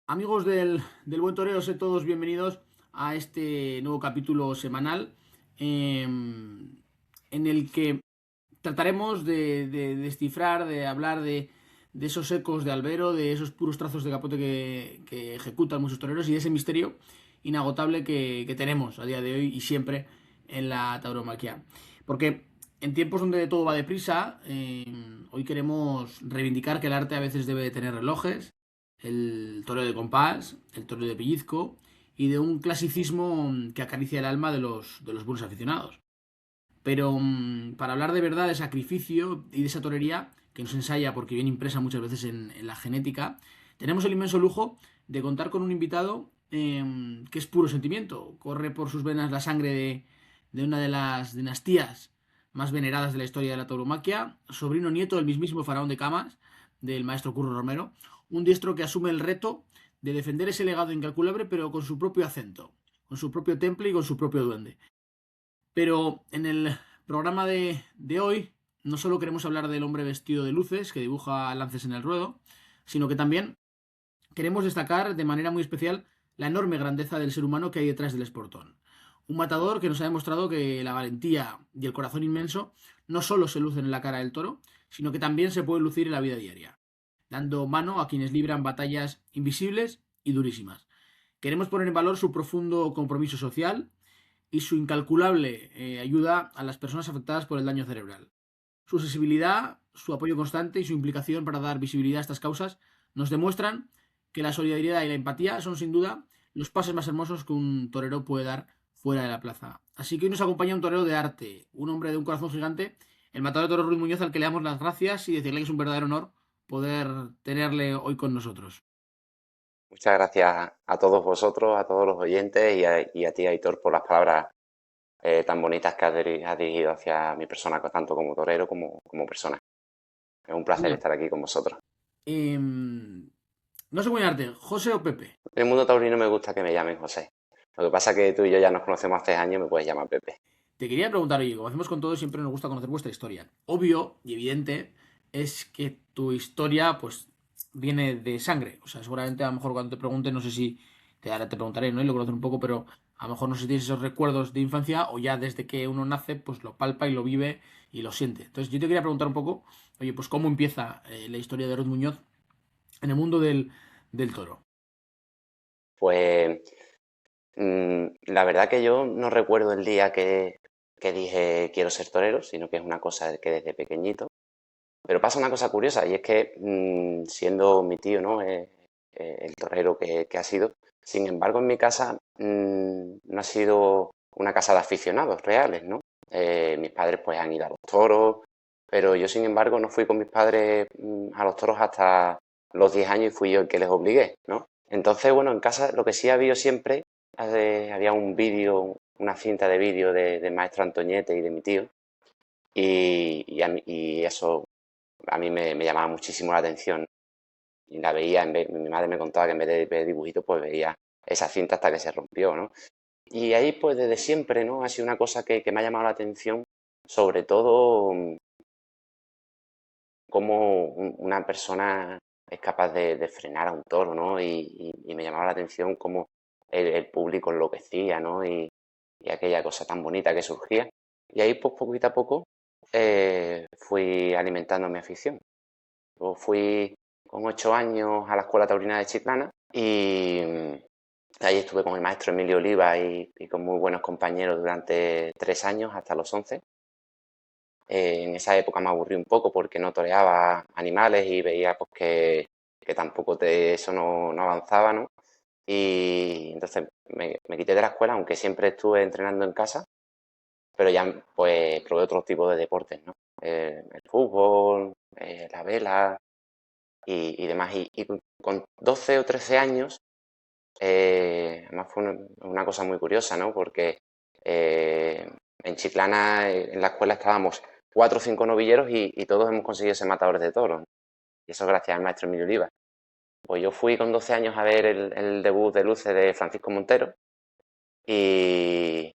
Amigos del Buen Toreo, sé todos bienvenidos a este nuevo capítulo semanal en el que trataremos de descifrar, de hablar de esos ecos de albero, de esos puros trazos de capote que ejecutan muchos toreros y de ese misterio inagotable que tenemos a día de hoy y siempre en la tauromaquia. Porque en tiempos donde todo va deprisa, hoy queremos reivindicar que el arte a veces debe de tener relojes, el toreo de compás, el toreo de pellizco y de un clasicismo que acaricia el alma de los buenos aficionados. Pero para hablar de verdad de sacrificio y de esa torería que nos ensaya porque viene impresa muchas veces en la genética, tenemos el inmenso lujo de contar con un invitado que es puro sentimiento. Corre por sus venas la sangre de una de las dinastías más veneradas de la historia de la tauromaquia, sobrino nieto del mismísimo faraón de Camas, del maestro Curro Romero, un diestro que asume el reto de defender ese legado incalculable pero con su propio acento, con su propio temple y con su propio duende. Pero en el programa de hoy no solo queremos hablar del hombre vestido de luces que dibuja lances en el ruedo, sino que también queremos destacar de manera muy especial la enorme grandeza del ser humano que hay detrás del esportón. Un matador que nos ha demostrado que la valentía y el corazón inmenso no solo se lucen en la cara del toro, sino que también se pueden lucir en la vida diaria, dando mano a quienes libran batallas invisibles y durísimas. Queremos poner en valor su profundo compromiso social y su incalculable ayuda a las personas afectadas por el daño cerebral. Su sensibilidad, su apoyo constante y su implicación para dar visibilidad a estas causas nos demuestran que la solidaridad y la empatía son sin duda los pasos más hermosos que un torero puede dar fuera de la plaza. Así que hoy nos acompaña un torero de arte, un hombre de un corazón gigante, el matador de toros Ruiz Muñoz, al que le damos las gracias y decirle que es un verdadero honor poder tenerle hoy con nosotros. Muchas gracias a todos vosotros, a todos los oyentes y a ti, Aitor, por las palabras tan bonitas que has dirigido hacia mi persona, tanto como torero como persona. Es un placer Bueno, estar aquí con vosotros. no sé muy arte, José o Pepe. En el mundo taurino me gusta que me llamen José. Lo que pasa es que tú y yo ya nos conocemos hace años, me puedes llamar Pepe. Te quería preguntar, oye, como hacemos con todos, siempre nos gusta conocer vuestra historia. Obvio y evidente es que tu historia, pues, viene de sangre. O sea, seguramente a lo mejor cuando te pregunte, no sé si ahora te preguntaré, ¿no? Y lo conocer un poco, pero a lo mejor no sé si tienes esos recuerdos de infancia o ya desde que uno nace, pues lo palpa y lo vive y lo siente. Entonces, yo te quería preguntar un poco, oye, pues, ¿cómo empieza la historia de Ruth Muñoz en el mundo del toro? Pues la verdad que yo no recuerdo el día que dije quiero ser torero, sino que es una cosa que desde pequeñito. Pero pasa una cosa curiosa y es que siendo mi tío, ¿no? El torero que ha sido, sin embargo en mi casa no ha sido una casa de aficionados reales, ¿no? Mis padres pues han ido a los toros, pero yo sin embargo no fui con mis padres a los toros hasta los 10 años y fui yo el que les obligué, ¿no? Entonces, bueno, en casa lo que sí ha habido siempre, había un vídeo, una cinta de vídeo de maestro Antoñete y de mi tío, y eso a mí me llamaba muchísimo la atención y la veía, mi madre me contaba que en vez de ver dibujitos, pues veía esa cinta hasta que se rompió, ¿no? Y ahí, pues desde siempre, ¿no? Ha sido una cosa que me ha llamado la atención, sobre todo cómo una persona es capaz de frenar a un toro, ¿no? Y me llamaba la atención cómo el público enloquecía, ¿no? Y aquella cosa tan bonita que surgía. Y ahí, pues poquito a poco, fui alimentando mi afición. Luego fui con 8 años a la Escuela Taurina de Chiclana y ahí estuve con el maestro Emilio Oliva y con muy buenos compañeros durante 3 años hasta los 11. En esa época me aburrí un poco porque no toreaba animales y veía pues que tampoco eso no avanzaba, ¿no? Y entonces me quité de la escuela, aunque siempre estuve entrenando en casa, pero ya pues probé otros tipos de deportes, ¿no? El fútbol, la vela, y demás. Y con 12 o 13 años, además fue una cosa muy curiosa, ¿no? Porque en Chiclana, en la escuela estábamos 4 o 5 novilleros y todos hemos conseguido ser matadores de toros, ¿no? Y eso gracias al maestro Emilio Oliva. Pues yo fui con 12 años a ver el debut de luces de Francisco Montero y,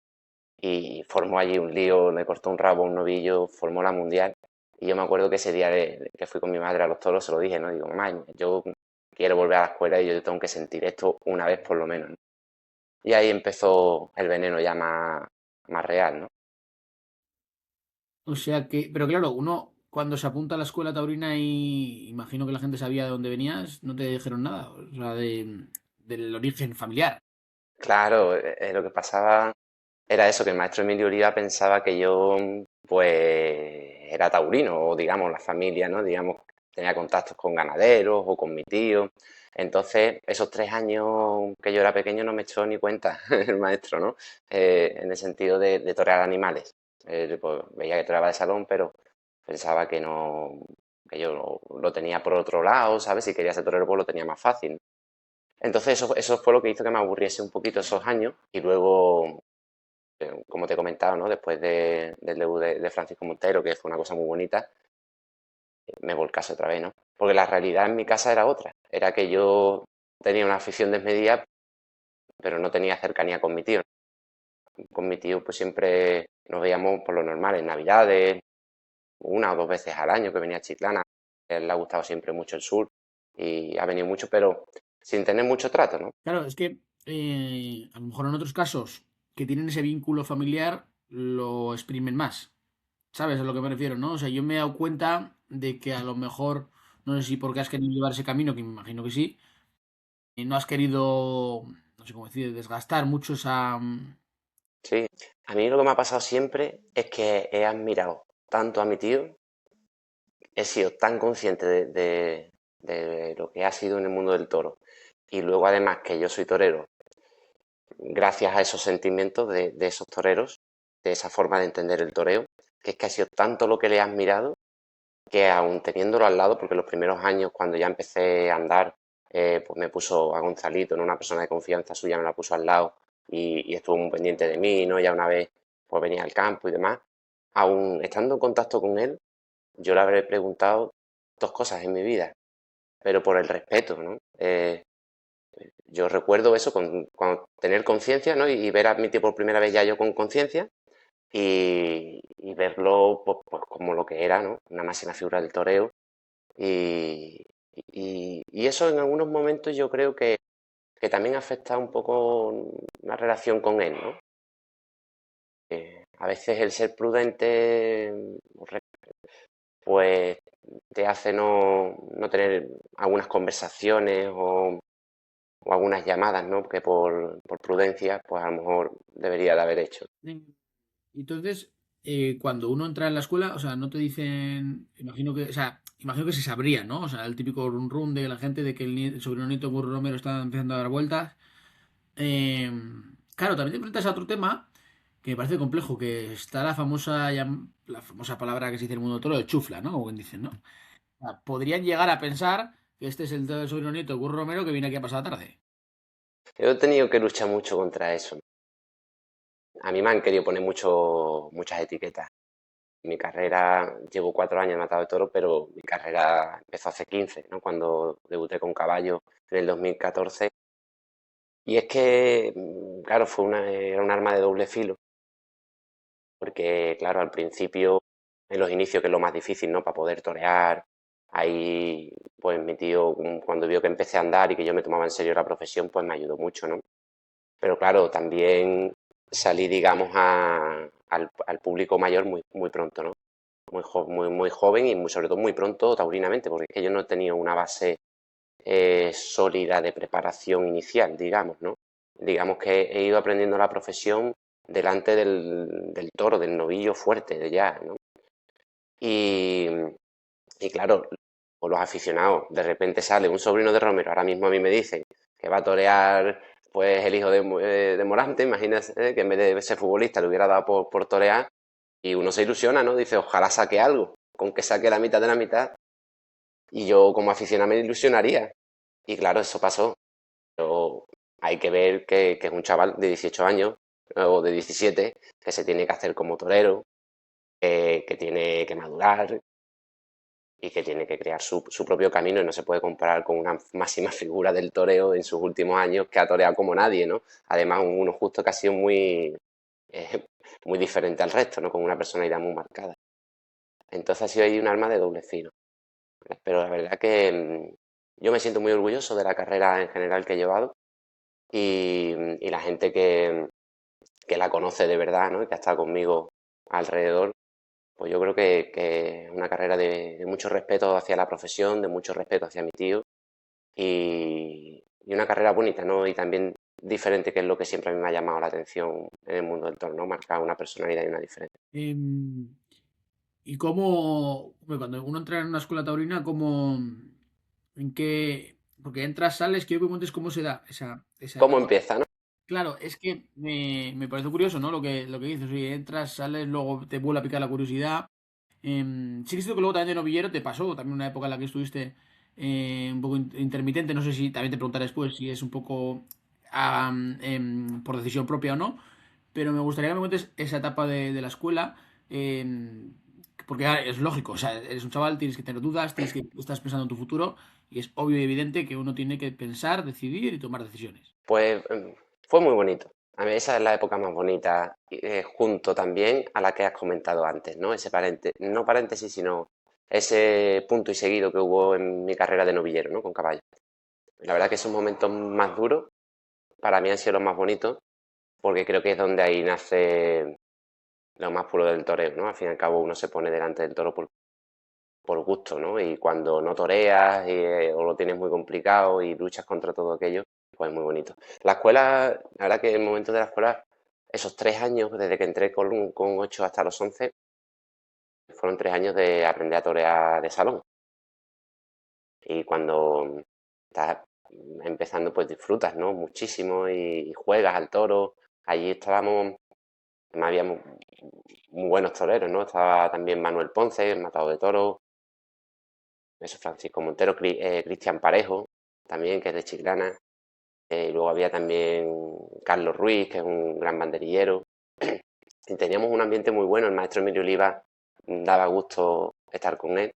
y formó allí un lío, le cortó un rabo a un novillo, formó la mundial. Y yo me acuerdo que ese día que fui con mi madre a los toros se lo dije, ¿no? Digo, mamá, yo quiero volver a la escuela y yo tengo que sentir esto una vez por lo menos, ¿no? Y ahí empezó el veneno ya más real, ¿no? O sea que, pero claro, uno cuando se apunta a la escuela taurina y imagino que la gente sabía de dónde venías, no te dijeron nada, o sea, del origen familiar. Claro, lo que pasaba era eso, que el maestro Emilio Oliva pensaba que yo, pues, era taurino, o digamos, la familia, ¿no? Digamos, tenía contactos con ganaderos o con mi tío. Entonces, esos 3 años que yo era pequeño no me echó ni cuenta el maestro, ¿no? En el sentido de torear animales. Pues, veía que toreaba de salón, pero pensaba que no, que yo lo tenía por otro lado, ¿sabes? Si quería ser torero, pues lo tenía más fácil. Entonces, eso fue lo que hizo que me aburriese un poquito esos años y luego como te he comentado, ¿no? Después del debut de Francisco Montero, que fue una cosa muy bonita, me volcase otra vez, ¿no? Porque la realidad en mi casa era otra. Era que yo tenía una afición desmedida, pero no tenía cercanía con mi tío. Con mi tío, pues siempre nos veíamos por lo normal, en Navidades, 1 o 2 veces al año que venía a Chiclana. A él le ha gustado siempre mucho el sur y ha venido mucho, pero sin tener mucho trato, ¿no? Claro, es que a lo mejor en otros casos que tienen ese vínculo familiar lo exprimen más. ¿Sabes a lo que me refiero, no? O sea, yo me he dado cuenta de que a lo mejor, no sé si porque has querido llevar ese camino, que me imagino que sí, y no has querido, no sé cómo decir, desgastar mucho esa... Sí, a mí lo que me ha pasado siempre es que he admirado tanto a mi tío, he sido tan consciente de lo que ha sido en el mundo del toro. Y luego además que yo soy torero, gracias a esos sentimientos de esos toreros, de esa forma de entender el toreo, que es que ha sido tanto lo que le he admirado que aún teniéndolo al lado, porque los primeros años cuando ya empecé a andar, pues me puso a Gonzalito, ¿no? Una persona de confianza suya me la puso al lado y estuvo muy pendiente de mí, ¿no? Ya una vez pues venía al campo y demás. Aún estando en contacto con él, yo le habré preguntado 2 cosas en mi vida, pero por el respeto, ¿no? Yo recuerdo eso, con tener conciencia, ¿no? Y ver a mi tío por primera vez ya yo con conciencia y verlo pues, como lo que era, ¿no? Una máxima figura del toreo. Y, y eso en algunos momentos yo creo que también afecta un poco una relación con él, ¿no? A veces el ser prudente pues te hace no tener algunas conversaciones o algunas llamadas, ¿no? Que por prudencia, pues a lo mejor debería de haber hecho. Entonces, cuando uno entra en la escuela, o sea, no te dicen, imagino que, o sea, imagino que se sabría, ¿no? O sea, el típico run run de la gente de que el sobrino nieto Curro Romero está empezando a dar vueltas. Eh, claro, también te enfrentas a otro tema que me parece complejo, que está la famosa palabra que se dice en el mundo toro de chufla, ¿no? Como quien dicen, ¿no? O sea, podrían llegar a pensar que este es el sobrino nieto de Curro Romero que viene aquí a pasar la tarde. Yo he tenido que luchar mucho contra eso. A mí me han querido poner muchas etiquetas. Mi carrera, llevo 4 años matado de toro, pero mi carrera empezó hace 15, ¿no? Cuando debuté con caballo en el 2014. Y es que, claro, era un arma de doble filo, porque, claro, al principio, en los inicios, que es lo más difícil, ¿no? Para poder torear, ahí, pues mi tío, cuando vio que empecé a andar y que yo me tomaba en serio la profesión, pues me ayudó mucho, ¿no? Pero claro, también salí, digamos, al público mayor muy pronto, ¿no? Muy joven y sobre todo muy pronto taurinamente, porque es que yo no he tenido una base sólida de preparación inicial, digamos, ¿no? Digamos que he ido aprendiendo la profesión delante del toro, del novillo fuerte, de ya, ¿no? Y, y claro, por los aficionados, de repente sale un sobrino de Romero, ahora mismo a mí me dicen que va a torear pues el hijo de Morante, imagínate que en vez de ser futbolista le hubiera dado por torear y uno se ilusiona, ¿no? Dice, ojalá saque algo, con que saque la mitad de la mitad y yo como aficionado me ilusionaría. Y claro, eso pasó. Pero hay que ver que es un chaval de 18 años o de 17 que se tiene que hacer como torero, que tiene que madurar y que tiene que crear su propio camino y no se puede comparar con una máxima figura del toreo en sus últimos años que ha toreado como nadie, ¿no? Además, uno justo que ha sido eh, muy diferente al resto, ¿no? Con una personalidad muy marcada. Entonces ha sido ahí un arma de doble filo. Pero la verdad yo me siento muy orgulloso de la carrera en general que he llevado y la gente que la conoce de verdad, ¿no? Y que ha estado conmigo alrededor, pues yo creo que es una carrera de mucho respeto hacia la profesión, de mucho respeto hacia mi tío y una carrera bonita, ¿no? Y también diferente, que es lo que siempre a mí me ha llamado la atención en el mundo del toro, ¿no? Marcar una personalidad y una diferencia. Em, ¿Y cómo, hombre, cuando uno entra en una escuela taurina, cómo, en qué, porque entras, sales, quiero que me cuentes cómo se da esa ¿Cómo etapa? empieza, no? Claro, es que me parece curioso, ¿no? Lo que dices, oye, entras, sales, luego te vuelve a picar la curiosidad. Sí que es cierto que luego también de novillero te pasó, también una época en la que estuviste un poco intermitente, no sé si también te preguntaré después si es un poco por decisión propia o no, pero me gustaría que me cuentes esa etapa de la escuela, porque es lógico, o sea, eres un chaval, tienes que tener dudas, tienes que estás pensando en tu futuro y es obvio y evidente que uno tiene que pensar, decidir y tomar decisiones. Pues fue muy bonito. A mí esa es la época más bonita, junto también a la que has comentado antes, ¿no? Ese no paréntesis, sino ese punto y seguido que hubo en mi carrera de novillero, ¿no? Con caballo. La verdad que esos momentos más duros para mí han sido los más bonitos, porque creo que es donde ahí nace lo más puro del toreo, ¿no? Al fin y al cabo uno se pone delante del toro por gusto, ¿no? Y cuando no toreas o lo tienes muy complicado y luchas contra todo aquello, pues es muy bonito. La escuela, la verdad que el momento de la escuela, esos 3 años, desde que entré con 8 hasta los 11, fueron 3 años de aprender a torear de salón. Y cuando estás empezando, pues disfrutas, ¿no? Muchísimo y juegas al toro. Allí estábamos, había muy buenos toreros, ¿no? Estaba también Manuel Ponce, el matador de toros, eso, Francisco Montero, Cristian Parejo, también, que es de Chiclana. Y luego había también Carlos Ruiz, que es un gran banderillero. Y teníamos un ambiente muy bueno. El maestro Emilio Oliva daba gusto estar con él.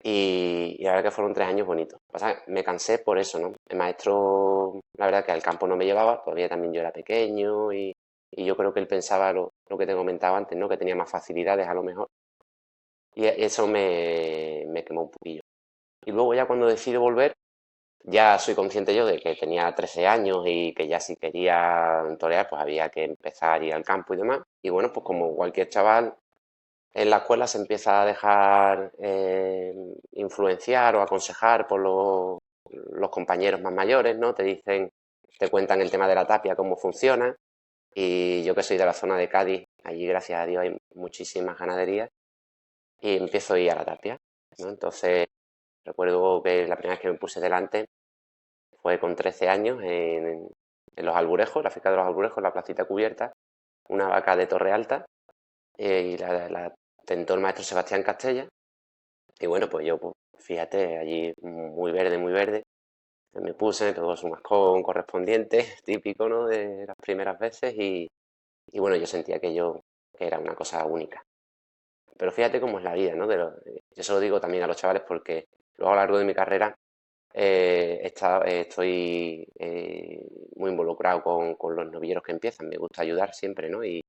Y la verdad que fueron 3 años bonitos. Me cansé por eso, ¿no? El maestro, la verdad que al campo no me llevaba, todavía también yo era pequeño y yo creo que él pensaba lo que te comentaba antes, ¿no? Que tenía más facilidades a lo mejor. Y eso me quemó un poquillo. Y luego ya cuando decido volver, ya soy consciente yo de que tenía 13 años y que ya si quería torear, pues había que empezar a ir al campo y demás. Y bueno, pues como cualquier chaval, en la escuela se empieza a dejar influenciar o aconsejar por los compañeros más mayores, ¿no? Te dicen, te cuentan el tema de la tapia, cómo funciona. Y yo que soy de la zona de Cádiz, allí gracias a Dios hay muchísimas ganaderías y empiezo a ir a la tapia, ¿no? Entonces recuerdo que la primera vez que me puse delante fue con 13 años en Los Alburejos, la finca de Los Alburejos, la placita cubierta, una vaca de Torre Alta, y la tentó el maestro Sebastián Castella. Y bueno, pues yo, pues, fíjate, allí muy verde, muy verde. Me puse, me pegó su mascón correspondiente, típico, ¿no? De las primeras veces. Y bueno, yo sentía que era una cosa única. Pero fíjate cómo es la vida, ¿no? Yo se lo digo también a los chavales porque luego a lo largo de mi carrera estoy muy involucrado con los novilleros que empiezan. Me gusta ayudar siempre, ¿no? Y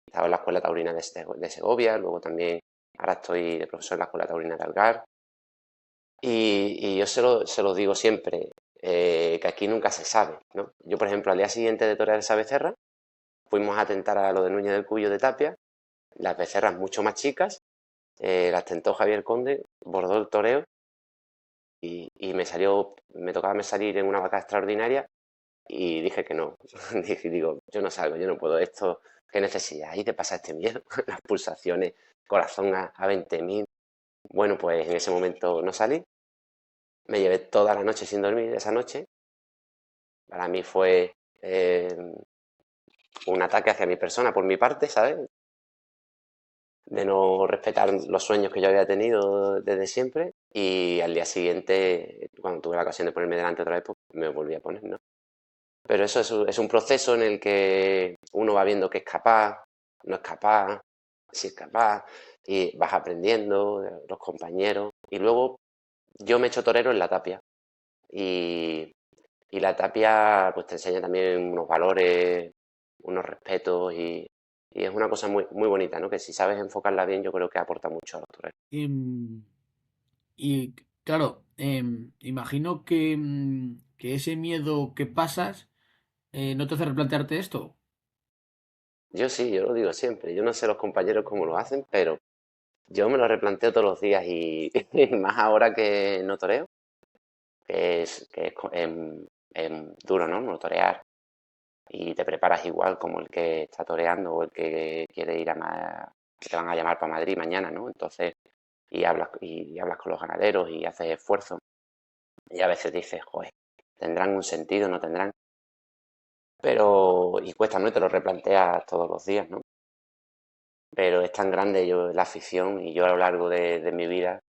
estaba en la Escuela Taurina de Segovia, luego también, ahora estoy de profesor en la Escuela Taurina de Algar. Y yo se lo digo siempre, que aquí nunca se sabe, ¿no? Yo, por ejemplo, al día siguiente de torear esa becerra, fuimos a tentar a lo de Núñez del Cuyo de Tapia, las becerras mucho más chicas, las tentó Javier Conde, bordó el toreo y me tocaba salir en una vaca extraordinaria y dije que no. Digo, yo no salgo, yo no puedo esto, qué necesidad hay de pasar este miedo, las pulsaciones, corazón a 20.000. Bueno, pues en ese momento no salí, me llevé toda la noche sin dormir esa noche. Para mí fue un ataque hacia mi persona por mi parte, ¿sabes? De no respetar los sueños que yo había tenido desde siempre y al día siguiente, cuando tuve la ocasión de ponerme delante otra vez, pues me volví a poner, ¿no? Pero eso es un proceso en el que uno va viendo que es capaz, no es capaz, si es capaz, y vas aprendiendo de los compañeros. Y luego yo me he hecho torero en la tapia. Y, y la tapia pues te enseña también unos valores, unos respetos y es una cosa muy, muy bonita, ¿no? Que si sabes enfocarla bien, yo creo que aporta mucho a los toreros. Em, ¿Y Claro, imagino que ese miedo que pasas no te hace replantearte esto. Yo sí, yo lo digo siempre. Yo no sé los compañeros cómo lo hacen, pero yo me lo replanteo todos los días y, y más ahora que no toreo, que es duro, ¿no? No torear. Y te preparas igual como el que está toreando o el que quiere ir que te van a llamar para Madrid mañana, ¿no? Entonces, y hablas con los ganaderos y haces esfuerzo. Y a veces dices, joder, ¿tendrán un sentido? ¿No tendrán? Pero, y cuesta, ¿no? Y te lo replanteas todos los días, ¿no? Pero es tan grande yo la afición y yo a lo largo de mi vida,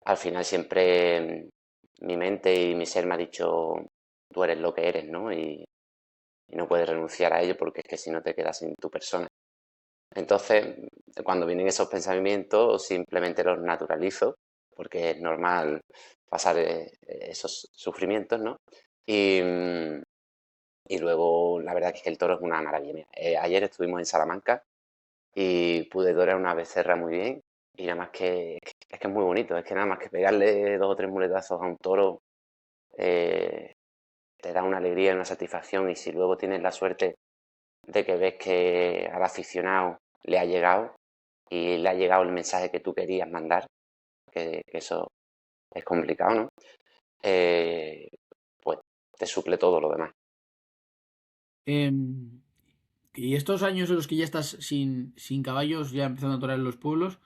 al final siempre mi mente y mi ser me ha dicho, tú eres lo que eres, ¿no? Y no puedes renunciar a ello porque es que si no te quedas sin tu persona. Entonces, cuando vienen esos pensamientos, simplemente los naturalizo, porque es normal pasar esos sufrimientos, ¿no? Y, y luego, la verdad es que el toro es una maravilla. Mira, ayer estuvimos en Salamanca y pude torear una becerra muy bien. Y nada más es que es muy bonito, es que nada más que pegarle 2 o 3 muletazos a un toro eh, te da una alegría y una satisfacción. Y si luego tienes la suerte de que ves que al aficionado le ha llegado y le ha llegado el mensaje que tú querías mandar, que eso es complicado, ¿no? Eh, pues te suple todo lo demás. Em, y estos años en los que ya estás sin caballos, ya empezando a torear en los pueblos,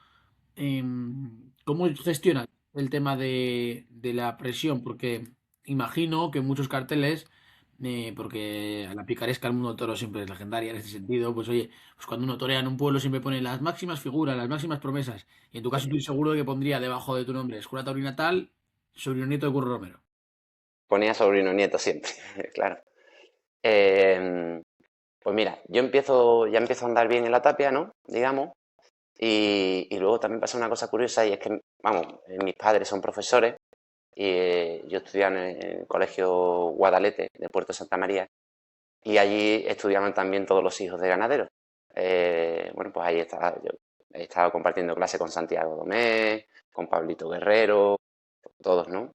¿cómo gestionas el tema de la presión? Porque imagino que muchos carteles, porque la picaresca del mundo del toro siempre es legendaria en este sentido, pues oye, pues cuando uno torea en un pueblo siempre pone las máximas figuras, las máximas promesas. Y en tu caso estoy seguro de que pondría debajo de tu nombre Escuela Taurina tal, sobrino nieto de Curro Romero. Ponía sobrino nieto siempre, claro. Eh, pues mira, ya empiezo a andar bien en la tapia, ¿no? Digamos. Y luego también pasa una cosa curiosa y es que, vamos, mis padres son profesores y yo estudiaba en el colegio Guadalete de Puerto Santa María y allí estudiaban también todos los hijos de ganaderos. Bueno, pues ahí estaba, yo he estado compartiendo clase con Santiago Domé, con Pablito Guerrero, todos, ¿no?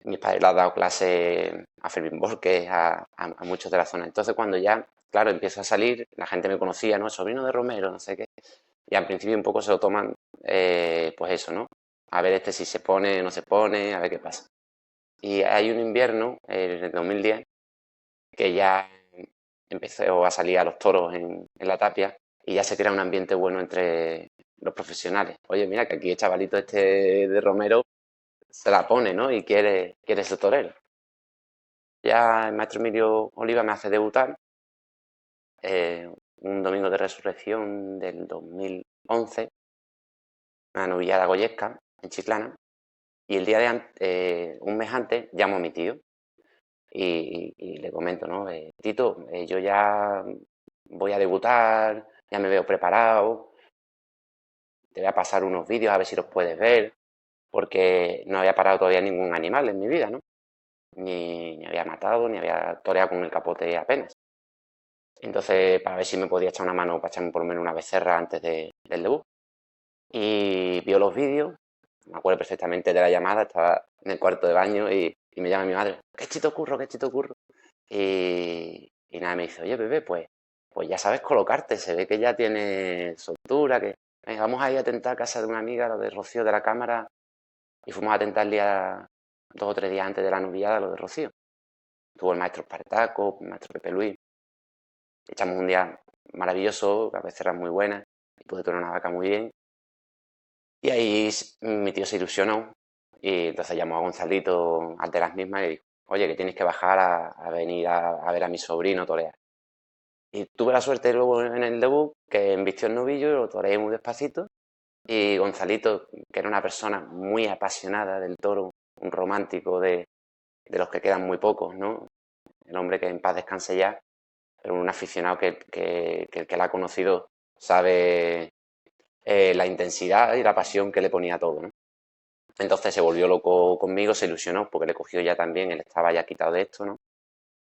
Mis padres le han dado clase a Fermín Borges, a muchos de la zona. Entonces, cuando ya, claro, empiezo a salir, la gente me conocía, ¿no? El sobrino de Romero, no sé qué. Y al principio un poco se lo toman, pues eso, ¿no? A ver este si se pone, no se pone, a ver qué pasa. Y hay un invierno, en el 2010, que ya empezó a salir a los toros en la tapia y ya se crea un ambiente bueno entre los profesionales. Oye, mira que aquí el chavalito este de Romero se la pone, ¿no? Y quiere ser torero. Ya el maestro Emilio Oliva me hace debutar un domingo de resurrección del 2011, una novillada goyesca en Chiclana, y el día un mes antes, llamo a mi tío y le comento, ¿no? Tito, yo ya voy a debutar, ya me veo preparado, te voy a pasar unos vídeos a ver si los puedes ver, porque no había parado todavía ningún animal en mi vida, ¿no? Ni había matado, ni había toreado con el capote apenas. Entonces, para ver si me podía echar una mano para echarme por lo menos una becerra antes del debut. Y vio los vídeos, me acuerdo perfectamente de la llamada, estaba en el cuarto de baño y me llama mi madre, qué chito curro, qué chito curro. Y nada, me dice, oye, bebé, pues ya sabes colocarte, se ve que ya tienes soltura, que venga, vamos a ir a tentar a casa de una amiga, lo de Rocío de la Cámara, y fuimos a tentar el día, 2 o 3 días antes de la novillada, lo de Rocío. Tuvo el maestro Espartaco, el maestro Pepe Luis, echamos un día maravilloso, la becerra muy buena, y pude torear una vaca muy bien. Y ahí mi tío se ilusionó y entonces llamó a Gonzalito al de las mismas y dijo, oye, que tienes que bajar a venir a ver a mi sobrino torear. Y tuve la suerte luego en el debut que embistió el novillo y lo toreé muy despacito. Y Gonzalito, que era una persona muy apasionada del toro, un romántico de los que quedan muy pocos, ¿no? El hombre que en paz descanse ya, pero un aficionado que el que la ha conocido sabe la intensidad y la pasión que le ponía a todo, ¿no? Entonces se volvió loco conmigo, se ilusionó porque le cogió ya también, él estaba ya quitado de esto, ¿no?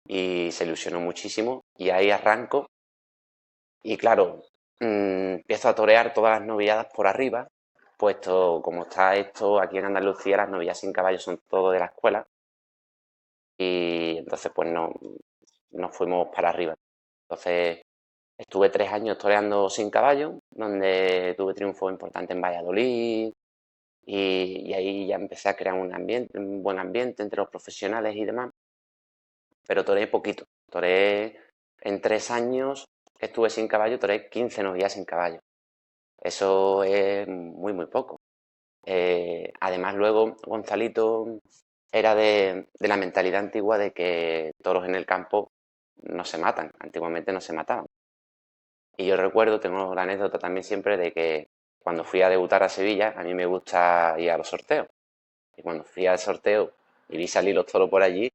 Y se ilusionó muchísimo y ahí arranco y claro, empiezo a torear todas las novilladas por arriba puesto como está esto, aquí en Andalucía las novillas sin caballo son todo de la escuela y entonces pues no, nos fuimos para arriba. Entonces estuve 3 años toreando sin caballo, donde tuve triunfos importantes en Valladolid y ahí ya empecé a crear un buen ambiente entre los profesionales y demás, pero toreé poquito. Toreé en 3 años que estuve sin caballo, toreé 15 novillas sin caballo. Eso es muy, muy poco. Además, luego Gonzalito era de la mentalidad antigua de que toros en el campo no se matan, antiguamente no se mataban. Y yo recuerdo, tengo la anécdota también siempre de que cuando fui a debutar a Sevilla, a mí me gusta ir a los sorteos. Y cuando fui al sorteo y vi salir los toros por allí,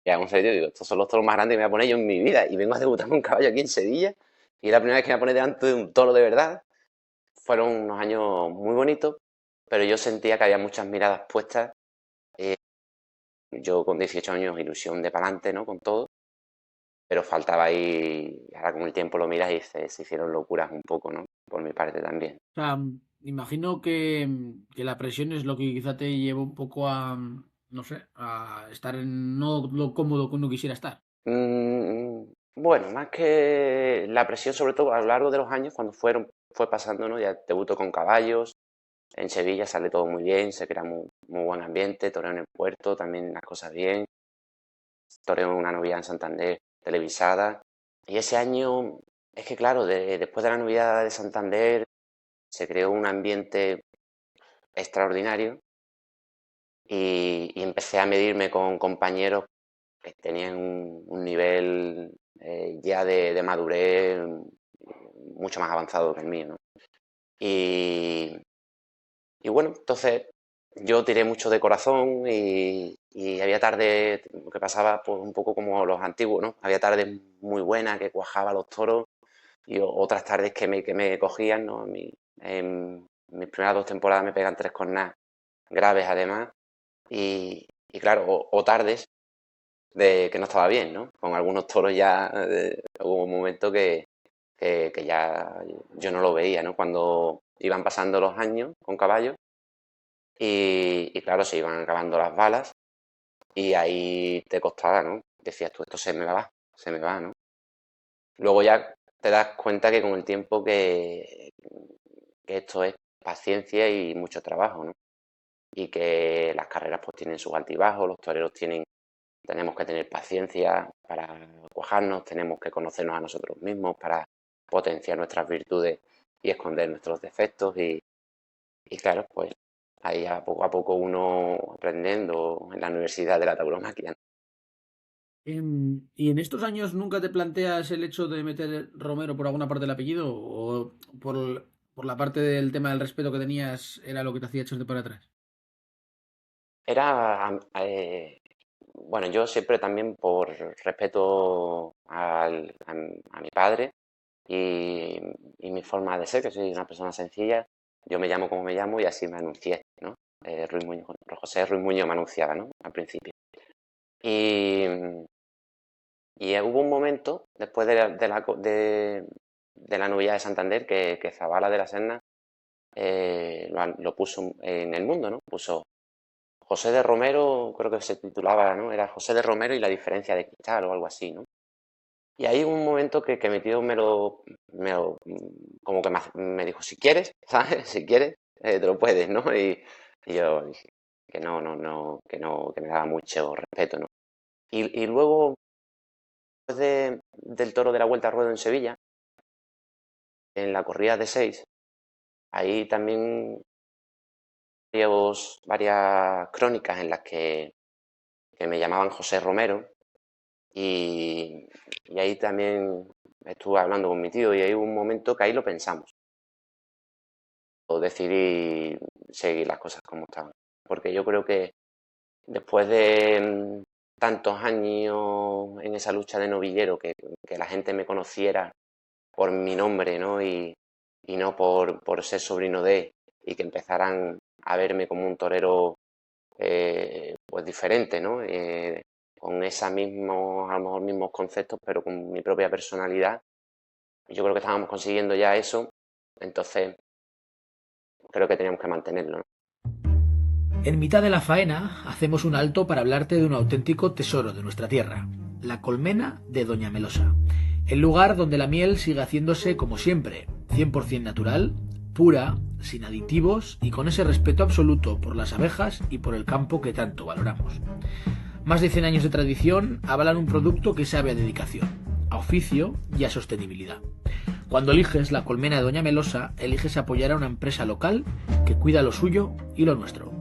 y a un serio digo, estos son los toros más grandes que me voy a poner yo en mi vida. Y vengo a debutar con un caballo aquí en Sevilla. Y es la primera vez que me voy a poner delante de un toro de verdad. Fueron unos años muy bonitos, pero yo sentía que había muchas miradas puestas. Yo con 18 años, ilusión de pa'lante, ¿no? Con todo. Pero faltaba ahí, ahora con el tiempo lo miras y se hicieron locuras un poco, ¿no? Por mi parte también. O sea, imagino que la presión es lo que quizá te llevó un poco a, no sé, a estar en no lo cómodo que uno quisiera estar. Bueno, más que la presión, sobre todo a lo largo de los años, cuando fue pasando, ¿no? Ya debuto con caballos, en Sevilla sale todo muy bien, se crea muy, muy buen ambiente, toreo en el puerto, también las cosas bien, toreo una novia en Santander televisada. Y ese año, es que claro, después de la novia de Santander se creó un ambiente extraordinario y empecé a medirme con compañeros que tenían un nivel ya de madurez mucho más avanzado que el mío, ¿no? Y, y bueno, entonces yo tiré mucho de corazón y había tardes que pasaba pues, un poco como los antiguos, ¿no? Había tardes muy buenas que cuajaba los toros y otras tardes que me cogían, ¿no? En mis primeras 2 temporadas me pegan 3 cornadas graves además y claro, o tardes de que no estaba bien, ¿no? Con algunos toros ya hubo un momento que ya yo no lo veía, ¿no? Cuando iban pasando los años con caballos y claro, se iban acabando las balas y ahí te costaba, ¿no? Decías tú, esto se me va, ¿no? Luego ya te das cuenta que con el tiempo que esto es paciencia y mucho trabajo, ¿no? Y que las carreras pues tienen sus altibajos, los toreros tenemos que tener paciencia para cuajarnos, tenemos que conocernos a nosotros mismos para potenciar nuestras virtudes y esconder nuestros defectos y claro, pues ahí a poco uno aprendiendo en la Universidad de la Tauromaquia. ¿Y en estos años nunca te planteas el hecho de meter Romero por alguna parte del apellido o por la parte del tema del respeto que tenías era lo que te hacía echarte para atrás? Era, bueno, yo siempre también por respeto a mi padre y, y mi forma de ser, que soy una persona sencilla, yo me llamo como me llamo y así me anuncié, ¿no? Ruiz Muñoz, José Ruiz Muñoz me anunciaba, ¿no? Al principio. Y, y hubo un momento, después de la novilla de Santander, que Zabala de la Serna lo puso en el mundo, ¿no? Puso José de Romero, creo que se titulaba, ¿no? Era José de Romero y la diferencia de cristal o algo así, ¿no? Y ahí hubo un momento que mi tío como que me dijo, si quieres, ¿sabes? Si quieres, te lo puedes, ¿no? Y yo dije que no, no, no, que me daba mucho respeto, ¿no? Y luego, después del toro de la Vuelta a Ruedo en Sevilla, en la corrida de 6, ahí también varias crónicas en las que me llamaban José Romero y ahí también estuve hablando con mi tío y hay un momento que ahí lo pensamos. O decidí seguir las cosas como estaban. Porque yo creo que después de tantos años en esa lucha de novillero, que la gente me conociera por mi nombre, ¿no? Y no por ser sobrino de, y que empezaran a verme como un torero pues diferente, ¿no? Con esos mismos, a lo mejor mismos conceptos, pero con mi propia personalidad. Yo creo que estábamos consiguiendo ya eso. Entonces, creo que teníamos que mantenerlo, ¿no? En mitad de la faena hacemos un alto para hablarte de un auténtico tesoro de nuestra tierra, la colmena de Doña Melosa, el lugar donde la miel sigue haciéndose como siempre, 100% natural, pura, sin aditivos y con ese respeto absoluto por las abejas y por el campo que tanto valoramos. Más de 100 años de tradición avalan un producto que sabe a dedicación, a oficio y a sostenibilidad. Cuando eliges la colmena de Doña Melosa, eliges apoyar a una empresa local que cuida lo suyo y lo nuestro.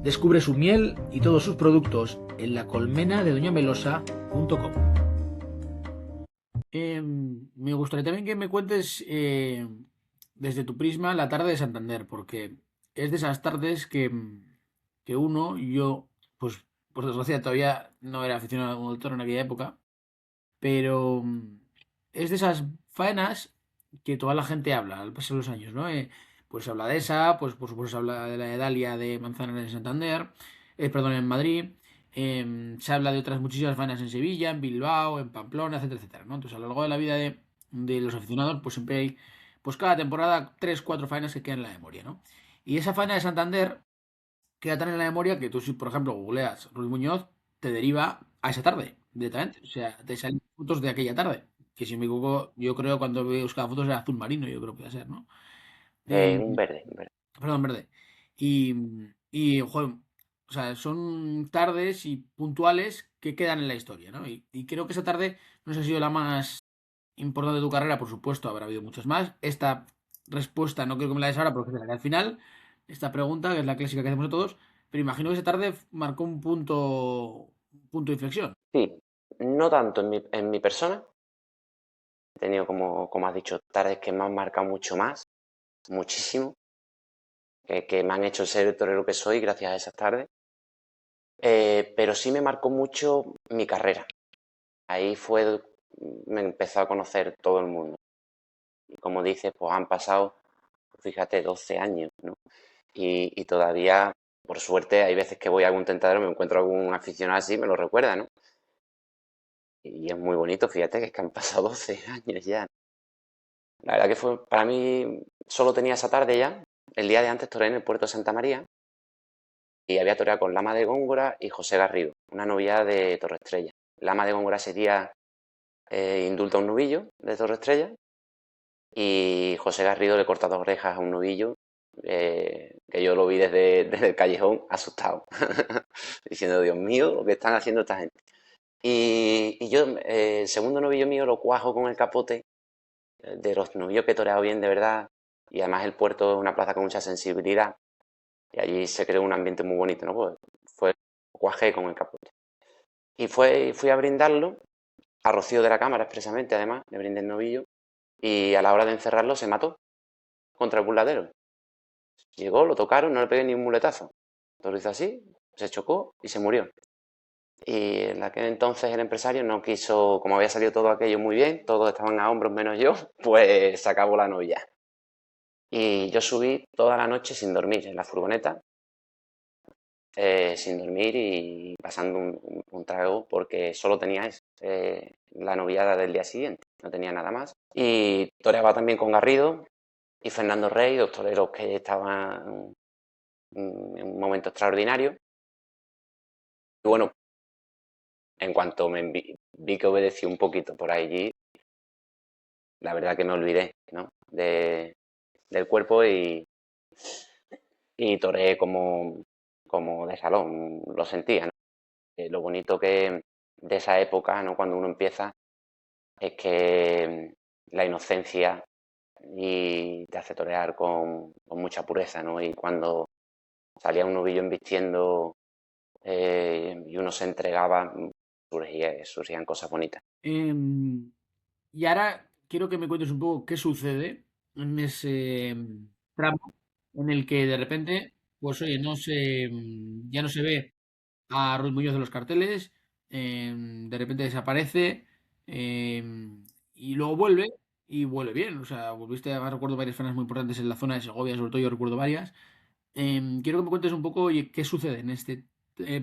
Descubre su miel y todos sus productos en lacolmenadedoñamelosa.com. Me gustaría también que me cuentes desde tu prisma la tarde de Santander, porque es de esas tardes que uno, yo, pues por desgracia todavía no era aficionado al mundo del toro en aquella época, pero es de esas faenas que toda la gente habla al pasar los años, ¿no? Pues se habla de esa, pues por supuesto se habla de la de Dalia de Manzanares en Santander, perdón, en Madrid, se habla de otras muchísimas faenas en Sevilla, en Bilbao, en Pamplona, etcétera, etcétera, ¿no? Entonces a lo largo de la vida de los aficionados, pues siempre hay, pues cada temporada, tres, cuatro faenas que quedan en la memoria, ¿no? Y esa faena de Santander queda tan en la memoria que tú, si por ejemplo googleas Ruiz Muñoz, te deriva a esa tarde, directamente. O sea, te salen fotos de aquella tarde. Que si me equivoco, yo creo cuando buscaba fotos era azul marino, yo creo que puede ser, ¿no? Un Em, verde, un verde. Perdón, verde. Y, joder, o sea, son tardes y puntuales que quedan en la historia, ¿no? Y creo que esa tarde no sé si ha sido la más importante de tu carrera, por supuesto, habrá habido muchas más. Esta respuesta no creo que me la des ahora porque te la haré al final. Esta pregunta, que es la clásica que hacemos a todos, pero imagino que esa tarde marcó un punto de inflexión. Sí, no tanto en mi persona. He tenido, como has dicho, tardes que me han marcado mucho más, muchísimo, que me han hecho ser el torero que soy gracias a esas tardes. Pero sí me marcó mucho mi carrera. Ahí fue, me empezó a conocer todo el mundo. Y como dices, pues han pasado, fíjate, 12 años, ¿no? Y todavía, por suerte, hay veces que voy a algún tentadero, me encuentro algún aficionado así, me lo recuerda, ¿no? Y es muy bonito, fíjate que es que han pasado 12 años ya. La verdad que fue, para mí, solo tenía esa tarde ya. El día de antes toreé en el puerto de Santa María y había toreado con Lama de Góngora y José Garrido, una novia de Torre Estrella. Lama de Góngora ese día indulta a un novillo de Torre Estrella y José Garrido le corta dos orejas a un novillo que yo lo vi desde el callejón asustado, diciendo, Dios mío, lo que están haciendo esta gente. Y yo, el segundo novillo mío lo cuajo con el capote de los novillos que he toreado bien de verdad, y además el puerto es una plaza con mucha sensibilidad, y allí se creó un ambiente muy bonito, ¿no? Pues fue, cuajé con el capote. Y fui a brindarlo a Rocío de la Cámara expresamente, además, le brindé el novillo, y a la hora de encerrarlo se mató contra el burladero. Llegó, lo tocaron, no le pegué ni un muletazo. Entonces lo hizo así, se chocó y se murió. Y en aquel entonces el empresario no quiso, como había salido todo aquello muy bien, todos estaban a hombros menos yo, pues se acabó la novia. Y yo subí toda la noche sin dormir en la furgoneta, sin dormir y pasando un trago porque solo tenía eso, la noviada del día siguiente, no tenía nada más. Y toreaba también con Garrido y Fernando Rey, dos toreros que estaban en un momento extraordinario. Y bueno, en cuanto vi que obedecí un poquito por allí, la verdad que me olvidé, ¿no? Del cuerpo y toreé como de salón, lo sentía, ¿no? Lo bonito que de esa época, ¿no? Cuando uno empieza, es que la inocencia y te hace torear con mucha pureza, ¿no? Y cuando salía un novillo embistiendo y uno se entregaba, surgían cosas bonitas. Em, y ahora quiero que me cuentes un poco qué sucede en ese tramo en el que de repente, pues oye, ya no se ve a Ruiz Muñoz de los carteles, de repente desaparece y luego vuelve y vuelve bien. O sea, volviste, además recuerdo varias faenas muy importantes en la zona de Segovia, sobre todo yo recuerdo varias. Quiero que me cuentes un poco, oye, qué sucede en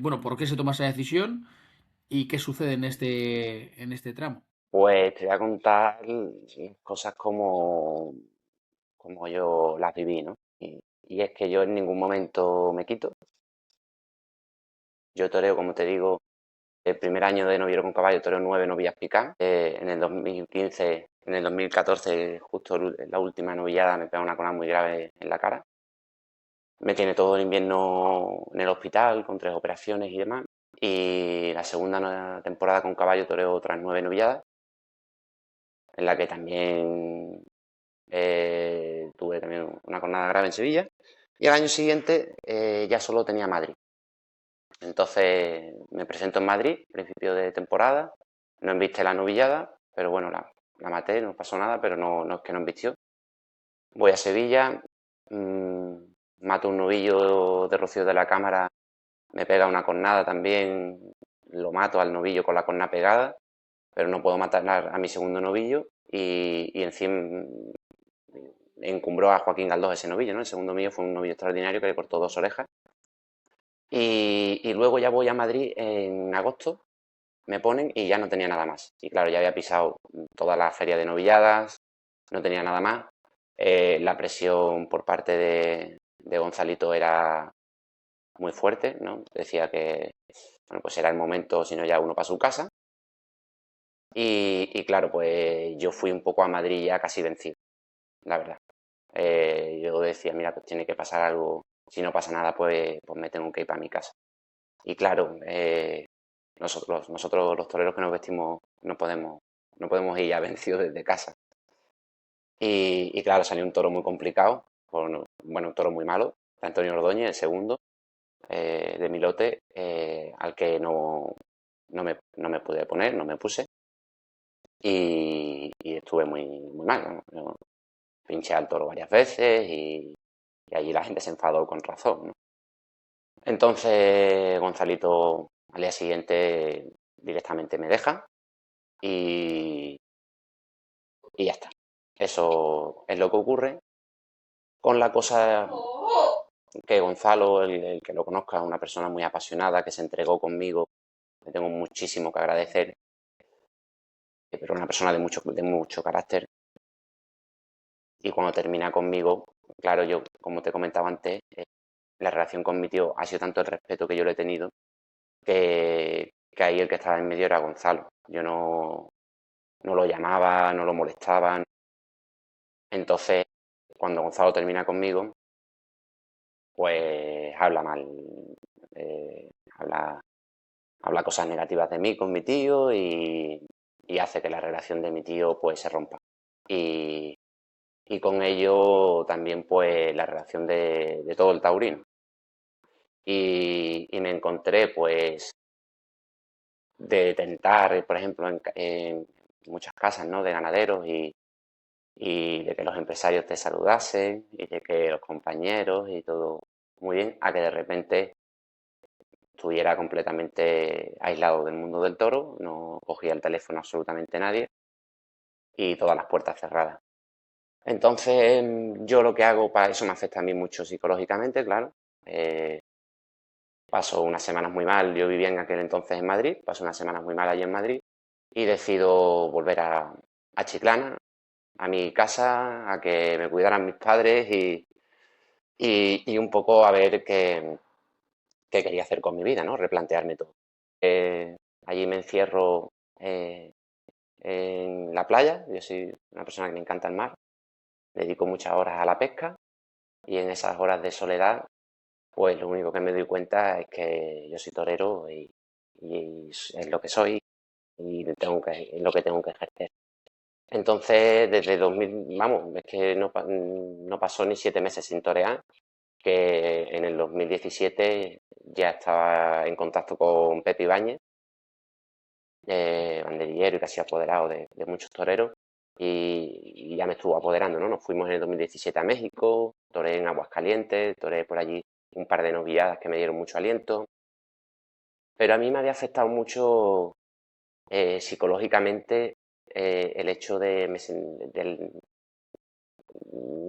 bueno, por qué se toma esa decisión y qué sucede en este tramo. Pues te voy a contar cosas como yo las viví, ¿no? y es que yo en ningún momento me quito. Yo toreo, como te digo, el primer año de noviero con caballo toreo 9 novillas picadas. En el 2015, en el 2014, justo la última novillada, me pega una cornada muy grave en la cara. Me tiene todo el invierno en el hospital con 3 operaciones y demás. Y la segunda temporada con caballo toreo otras 9 novilladas, en la que también tuve también una cornada grave en Sevilla. Y al año siguiente ya solo tenía Madrid. Entonces me presento en Madrid, principio de temporada, no embiste la novillada, pero bueno, la maté, no pasó nada, pero no es que no embistió. Voy a Sevilla, mato un novillo de Rocío de la Cámara, me pega una cornada también, lo mato al novillo con la cornada pegada, pero no puedo matar a mi segundo novillo y encima encumbró a Joaquín Galdós ese novillo, ¿no? El segundo mío fue un novillo extraordinario que le cortó 2 orejas. Y luego ya voy a Madrid en agosto, me ponen y ya no tenía nada más. Y claro, ya había pisado toda la feria de novilladas, no tenía nada más. La presión por parte de Gonzalito era muy fuerte, ¿no? Decía que, bueno, pues era el momento, si no ya uno para su casa. Y claro, pues yo fui un poco a Madrid ya casi vencido, la verdad. Yo decía, mira, pues tiene que pasar algo. Si no pasa nada, pues me tengo que ir para mi casa. Y claro, nosotros los toreros que nos vestimos no podemos ir ya vencidos desde casa. Y claro, salió un toro muy complicado, bueno, un toro muy malo, de Antonio Ordóñez, el segundo, de mi lote, al que no me pude poner, no me puse. Y estuve muy, muy mal, ¿no? Yo pinché al toro varias veces y allí la gente se enfadó con razón, ¿no? Entonces Gonzalito al día siguiente directamente me deja y, y ya está. Eso es lo que ocurre. Con la cosa que Gonzalo, el que lo conozca, es una persona muy apasionada, que se entregó conmigo, le tengo muchísimo que agradecer, pero una persona de mucho carácter. Y cuando termina conmigo, claro, yo, como te comentaba antes, la relación con mi tío ha sido tanto el respeto que yo le he tenido, que ahí el que estaba en medio era Gonzalo. Yo no lo llamaba, no lo molestaba. Entonces, cuando Gonzalo termina conmigo, pues habla mal, eh, habla, habla cosas negativas de mí con mi tío y hace que la relación de mi tío pues se rompa. Y, y con ello también pues la relación de todo el taurino. Y me encontré pues de tentar, por ejemplo, en muchas casas, ¿no? De ganaderos y de que los empresarios te saludasen y de que los compañeros y todo muy bien, a que de repente estuviera completamente aislado del mundo del toro, no cogía el teléfono absolutamente nadie y todas las puertas cerradas. Entonces, yo lo que hago para eso me afecta a mí mucho psicológicamente, claro. Paso unas semanas muy mal, yo vivía en aquel entonces en Madrid, paso unas semanas muy mal allí en Madrid y decido volver a Chiclana, a mi casa, a que me cuidaran mis padres y un poco a ver qué quería hacer con mi vida, ¿no? Replantearme todo. Allí me encierro en la playa, yo soy una persona que me encanta el mar, dedico muchas horas a la pesca y en esas horas de soledad, pues lo único que me doy cuenta es que yo soy torero y es lo que soy y es lo que tengo que ejercer. Entonces, desde 2000, vamos, es que no pasó ni 7 meses sin torear, que en el 2017 ya estaba en contacto con Pepe Ibáñez, banderillero y casi apoderado de muchos toreros, y ya me estuvo apoderando, ¿no? Nos fuimos en el 2017 a México, toré en Aguascalientes, toré por allí un par de novilladas que me dieron mucho aliento, pero a mí me había afectado mucho psicológicamente el hecho del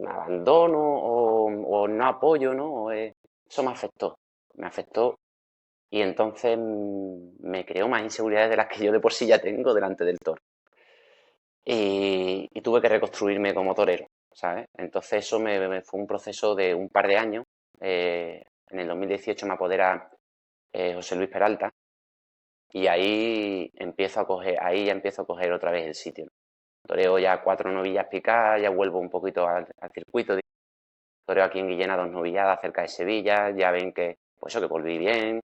abandono o no apoyo, ¿no? Eso me afectó y entonces me creó más inseguridades de las que yo de por sí ya tengo delante del toro. Y tuve que reconstruirme como torero. ¿sabes? Entonces eso fue un proceso de un par de años. En el 2018 me apodera José Luis Peralta y ahí ya empiezo a coger otra vez el sitio. Toreo ya 4 novillas picadas, ya vuelvo un poquito al circuito. Toreo aquí en Guillena 2 novilladas cerca de Sevilla, ya ven que, pues eso, que volví bien.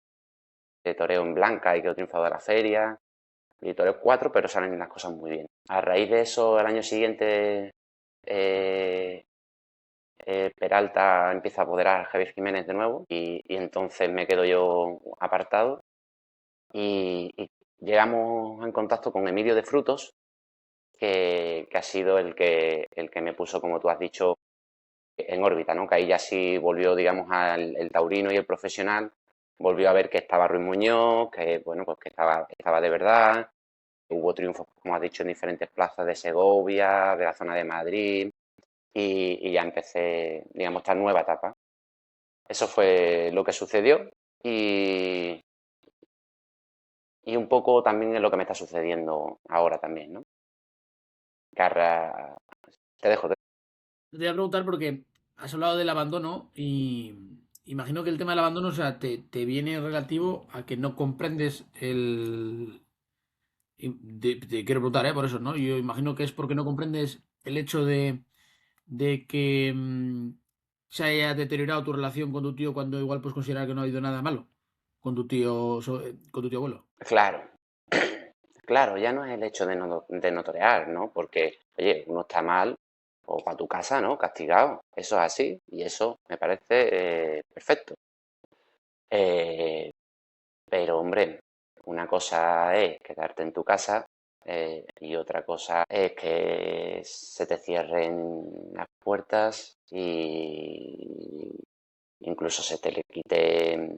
Toreo en Blanca y quedo triunfador de la feria. Y toreo 4, pero salen las cosas muy bien. A raíz de eso, el año siguiente, eh, Peralta empieza a apoderar a Javier Jiménez de nuevo y entonces me quedo yo apartado y llegamos en contacto con Emilio de Frutos, que ha sido el que me puso, como tú has dicho, en órbita, ¿no? Que ahí ya sí volvió, digamos, al el taurino y el profesional, volvió a ver que estaba Ruiz Muñoz, que bueno, pues que estaba de verdad. Hubo triunfos, como has dicho, en diferentes plazas de Segovia, de la zona de Madrid, y ya empecé, digamos, esta nueva etapa. Eso fue lo que sucedió y, y un poco también es lo que me está sucediendo ahora también, ¿no? Carra, te dejo. Te voy a preguntar porque has hablado del abandono y imagino que el tema del abandono, o sea, te viene relativo a que no comprendes el... te quiero preguntar, ¿eh? Por eso, ¿no? Yo imagino que es porque no comprendes el hecho de que se haya deteriorado tu relación con tu tío cuando igual puedes considerar que no ha habido nada malo con tu tío, con tu tío abuelo. Claro, claro, ya no es el hecho de no torear, ¿no? Porque, oye, uno está mal o para tu casa, ¿no? Castigado. Eso es así y eso me parece perfecto. Eh, pero, hombre, una cosa es quedarte en tu casa y otra cosa es que se te cierren las puertas y incluso se te le quite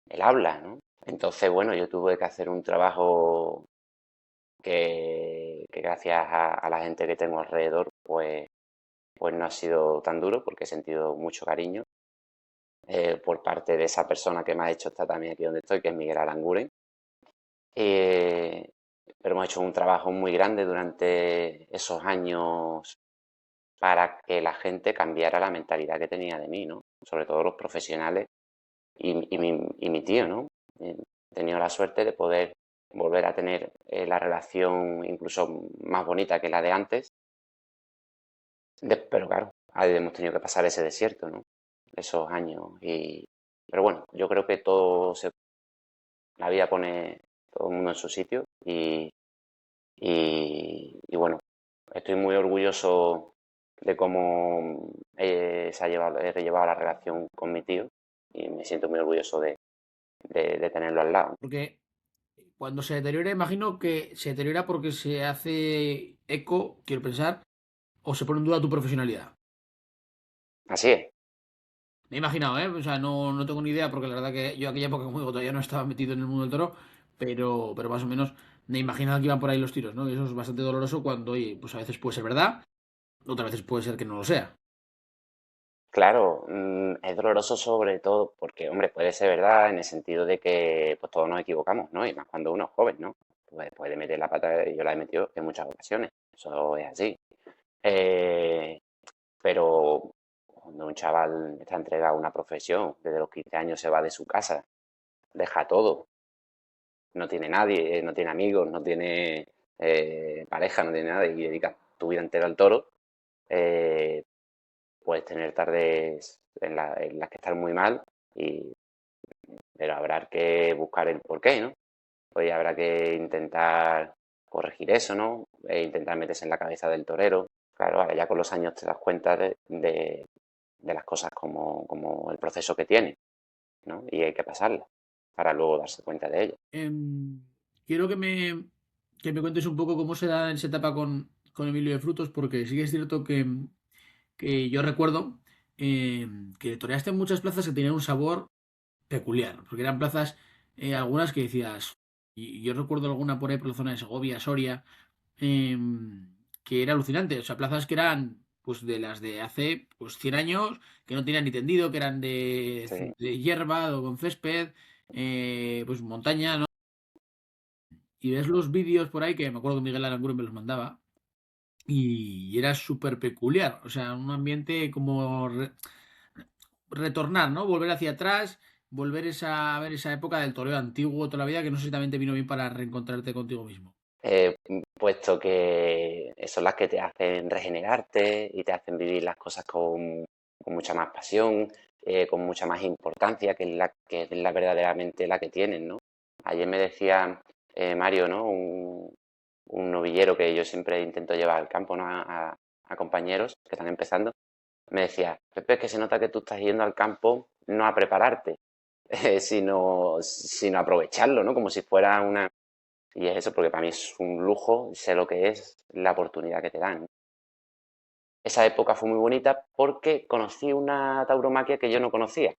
el habla, ¿no? Entonces, bueno, yo tuve que hacer un trabajo que gracias a la gente que tengo alrededor, pues no ha sido tan duro porque he sentido mucho cariño por parte de esa persona que me ha hecho estar también aquí donde estoy, que es Miguel Aranguren. Eh, pero hemos hecho un trabajo muy grande durante esos años para que la gente cambiara la mentalidad que tenía de mí, ¿no? Sobre todo los profesionales y mi tío, ¿no? He tenido la suerte de poder volver a tener la relación incluso más bonita que la de antes, pero claro, hemos tenido que pasar ese desierto, ¿no? Esos años. Pero bueno, yo creo que la vida pone todo el mundo en su sitio y bueno, estoy muy orgulloso de cómo he llevado la relación con mi tío y me siento muy orgulloso de tenerlo al lado. Porque cuando se deteriora, imagino que se deteriora porque se hace eco, quiero pensar, o se pone en duda tu profesionalidad. Así es, Me he imaginado, ¿eh? O sea, no tengo ni idea porque la verdad que yo aquella época, como digo, todavía no estaba metido en el mundo del toro, pero más o menos me he imaginado que iban por ahí los tiros, ¿no? Y eso es bastante doloroso cuando, oye, pues a veces puede ser verdad, otras veces puede ser que no lo sea. claro, es doloroso sobre todo porque, hombre, puede ser verdad en el sentido de que pues todos nos equivocamos, ¿no? Y más cuando uno es joven, ¿no? Pues puede meter la pata y yo la he metido en muchas ocasiones, eso es así. Eh, pero cuando un chaval está entregado a una profesión, desde los 15 años se va de su casa, deja todo, no tiene nadie, no tiene amigos, no tiene pareja, no tiene nada y dedica tu vida entera al toro, eh, puedes tener tardes en las que estás muy mal, pero habrá que buscar el porqué, ¿no? Pues habrá que intentar corregir eso, ¿no? Intentar meterse en la cabeza del torero. Claro, ahora ya con los años te das cuenta de las cosas como el proceso que tiene, ¿no? Y hay que pasarla para luego darse cuenta de ello. Em, quiero que me cuentes un poco cómo se da esa etapa con Emilio de Frutos, porque sí que es cierto que yo recuerdo que toreaste en muchas plazas que tenían un sabor peculiar, porque eran plazas, algunas que decías, y yo recuerdo alguna por ahí por la zona de Segovia, Soria, que era alucinante, o sea, plazas que eran pues de las de hace pues 100 años, que no tenían ni tendido, que eran Sí, de hierba o con césped, pues montaña, ¿no? Y ves los vídeos por ahí, que me acuerdo que Miguel Aranguren me los mandaba, y era súper peculiar, o sea, un ambiente como retornar, ¿no? Volver hacia atrás, volver a ver esa época del toreo antiguo toda la vida, que no sé si también te vino bien para reencontrarte contigo mismo. Puesto que son las que te hacen regenerarte y te hacen vivir las cosas con mucha más pasión, con mucha más importancia, que es la verdaderamente la que tienen, ¿no? Ayer me decía Mario, ¿no? Un novillero que yo siempre intento llevar al campo, ¿no? A compañeros que están empezando, me decía, Pepe, es que se nota que tú estás yendo al campo no a prepararte, sino a aprovecharlo, ¿no? Como si fuera una... Y es eso, porque para mí es un lujo, sé lo que es la oportunidad que te dan, ¿no? Esa época fue muy bonita porque conocí una tauromaquia que yo no conocía.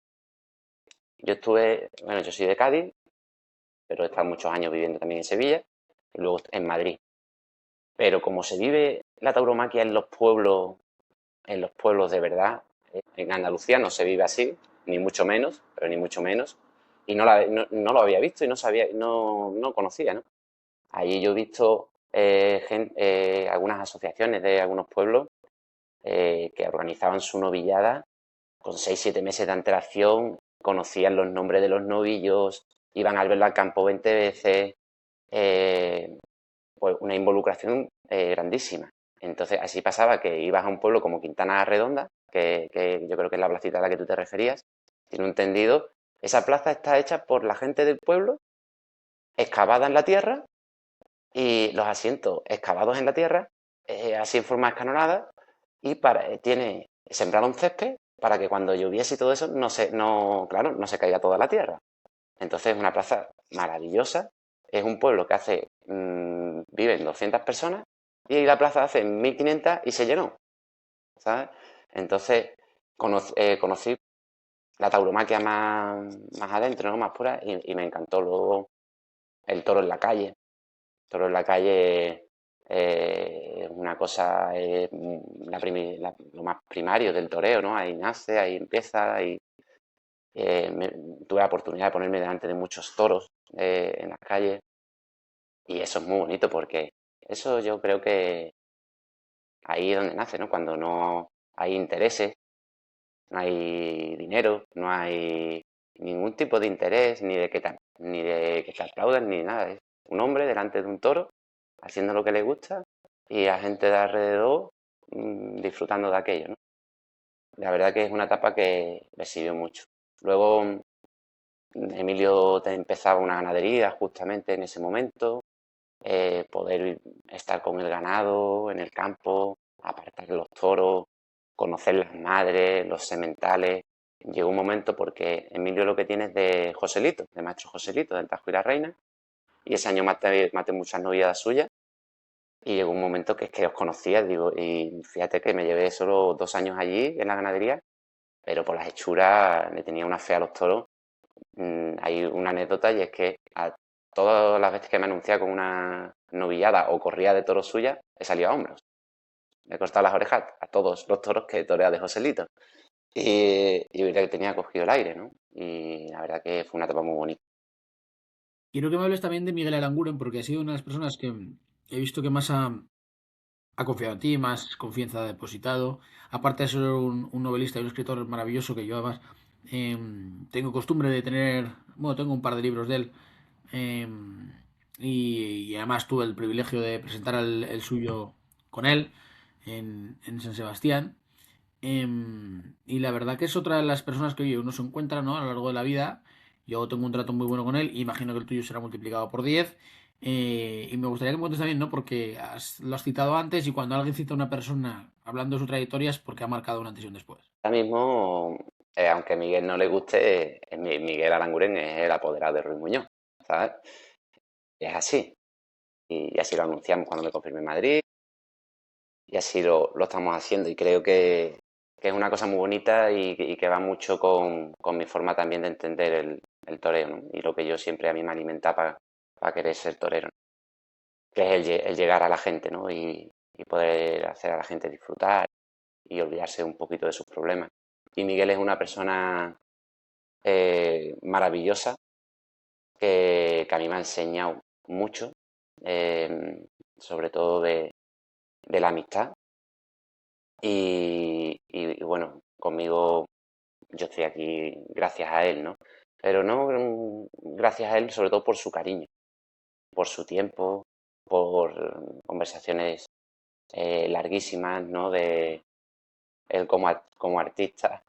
Yo soy de Cádiz, pero he estado muchos años viviendo también en Sevilla y luego en Madrid. Pero como se vive la tauromaquia en los pueblos de verdad, en Andalucía no se vive así, ni mucho menos, pero ni mucho menos, y no lo había visto y no sabía, no conocía, ¿no? Allí yo he visto algunas asociaciones de algunos pueblos que organizaban su novillada con 6 7 meses de antelación, conocían los nombres de los novillos, iban al verlo al campo 20 veces, eh, pues una involucración grandísima. Entonces, así pasaba que ibas a un pueblo como Quintana Redonda, que yo creo que es la placita a la que tú te referías, tiene un tendido. Esa plaza está hecha por la gente del pueblo, excavada en la tierra, y los asientos excavados en la tierra, así en forma escalonada, y tiene sembrado un césped para que cuando lloviese y todo eso claro, no se caiga toda la tierra. Entonces es una plaza maravillosa, es un pueblo que viven 200 personas y la plaza hace 1500 y se llenó, ¿sabes? Entonces conocí la tauromaquia más adentro, ¿no? Más pura y me encantó. Luego el toro en la calle, toro en la calle es una cosa, lo más primario del toreo, ¿no? Ahí nace, ahí empieza, tuve la oportunidad de ponerme delante de muchos toros en las calles y eso es muy bonito porque eso yo creo que ahí es donde nace, ¿no? Cuando no hay intereses, no hay dinero, no hay ningún tipo de interés, ni de que te aplaudan, ni nada. Es un hombre delante de un toro, haciendo lo que le gusta y la gente de alrededor disfrutando de aquello, ¿no? La verdad que es una etapa que me sirvió mucho. Luego Emilio empezaba una ganadería justamente en ese momento, poder estar con el ganado en el campo, apartar los toros, conocer las madres, los sementales. Llegó un momento porque Emilio lo que tiene es de Joselito, de maestro Joselito, del Tajo y la Reina, y ese año maté muchas noviadas suyas, y llegó un momento que es que os conocía, digo, y fíjate que me llevé solo 2 años allí en la ganadería, pero por las hechuras le tenía una fe a los toros. Hay una anécdota y es que a todas las veces que me anunciaba con una novillada o corrida de toros suya, he salido a hombros. Le he cortado las orejas a todos los toros que torea de Joselito. Y veía que tenía cogido el aire, ¿no? Y la verdad que fue una etapa muy bonita. Quiero que me hables también de Miguel Aranguren, porque ha sido una de las personas que he visto que más ha confiado en ti, más confianza ha depositado. Aparte de ser un novelista y un escritor maravilloso, que yo además tengo costumbre de tener, bueno, tengo un par de libros de él, y además tuve el privilegio de presentar el suyo con él en San Sebastián. Y la verdad que es otra de las personas que oye, uno se encuentra, ¿no? A lo largo de la vida. Yo tengo un trato muy bueno con él. Imagino que el tuyo será multiplicado por 10. Y me gustaría que me cuentes también, ¿no? Porque lo has citado antes y cuando alguien cita a una persona hablando de su trayectoria es porque ha marcado un antes y un después. Ahora mismo, aunque a Miguel no le guste, Miguel Aranguren es el apoderado de Ruiz Muñoz, ¿sabes? Y es así. Y así lo anunciamos cuando me confirmé en Madrid. Y así lo estamos haciendo. Y creo que es una cosa muy bonita y que va mucho con mi forma también de entender el toreo, ¿no? Y lo que yo siempre a mí me alimenta para querer ser torero, ¿no? Que es el llegar a la gente, ¿no? Y poder hacer a la gente disfrutar y olvidarse un poquito de sus problemas. Y Miguel es una persona maravillosa que a mí me ha enseñado mucho, sobre todo de la amistad. Y bueno, conmigo yo estoy aquí gracias a él, ¿no? Pero no gracias a él, sobre todo por su cariño, por su tiempo, por conversaciones larguísimas, ¿no? De él como artista,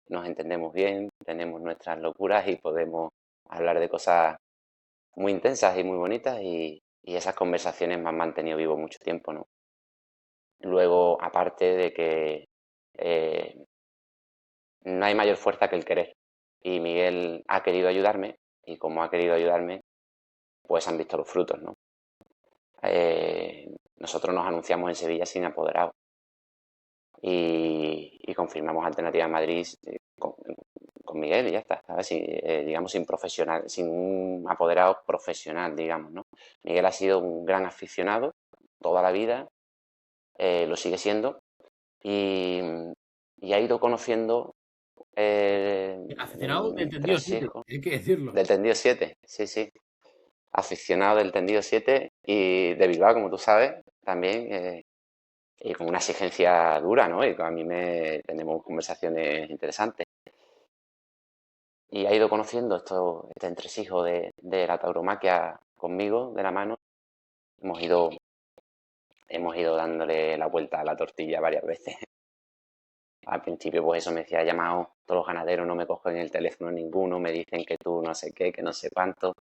nos entendemos bien, tenemos nuestras locuras y podemos hablar de cosas muy intensas y muy bonitas y esas conversaciones me han mantenido vivo mucho tiempo, ¿no? Luego, aparte de que eh, no hay mayor fuerza que el querer. Y Miguel ha querido ayudarme y como ha querido ayudarme, pues han visto los frutos, ¿no? Nosotros nos anunciamos en Sevilla sin apoderado y confirmamos Alternativa Madrid con Miguel y ya está, ¿sabes? Digamos sin profesional, sin un apoderado profesional, digamos, ¿no? Miguel ha sido un gran aficionado toda la vida, lo sigue siendo y, y ha ido conociendo Aficionado del tendido tres 7, hijos hay que decirlo. del tendido 7, sí, sí. Aficionado del tendido 7 y de Bilbao, como tú sabes, también, y con una exigencia dura, ¿no? Y a mí tenemos conversaciones interesantes. Y ha ido conociendo este entresijo de la tauromaquia conmigo, de la mano. Hemos ido, hemos ido dándole la vuelta a la tortilla varias veces. Al principio, pues eso me decía, he llamado todos los ganaderos, no me cogen el teléfono ninguno, me dicen que tú no sé qué, que no sé cuánto.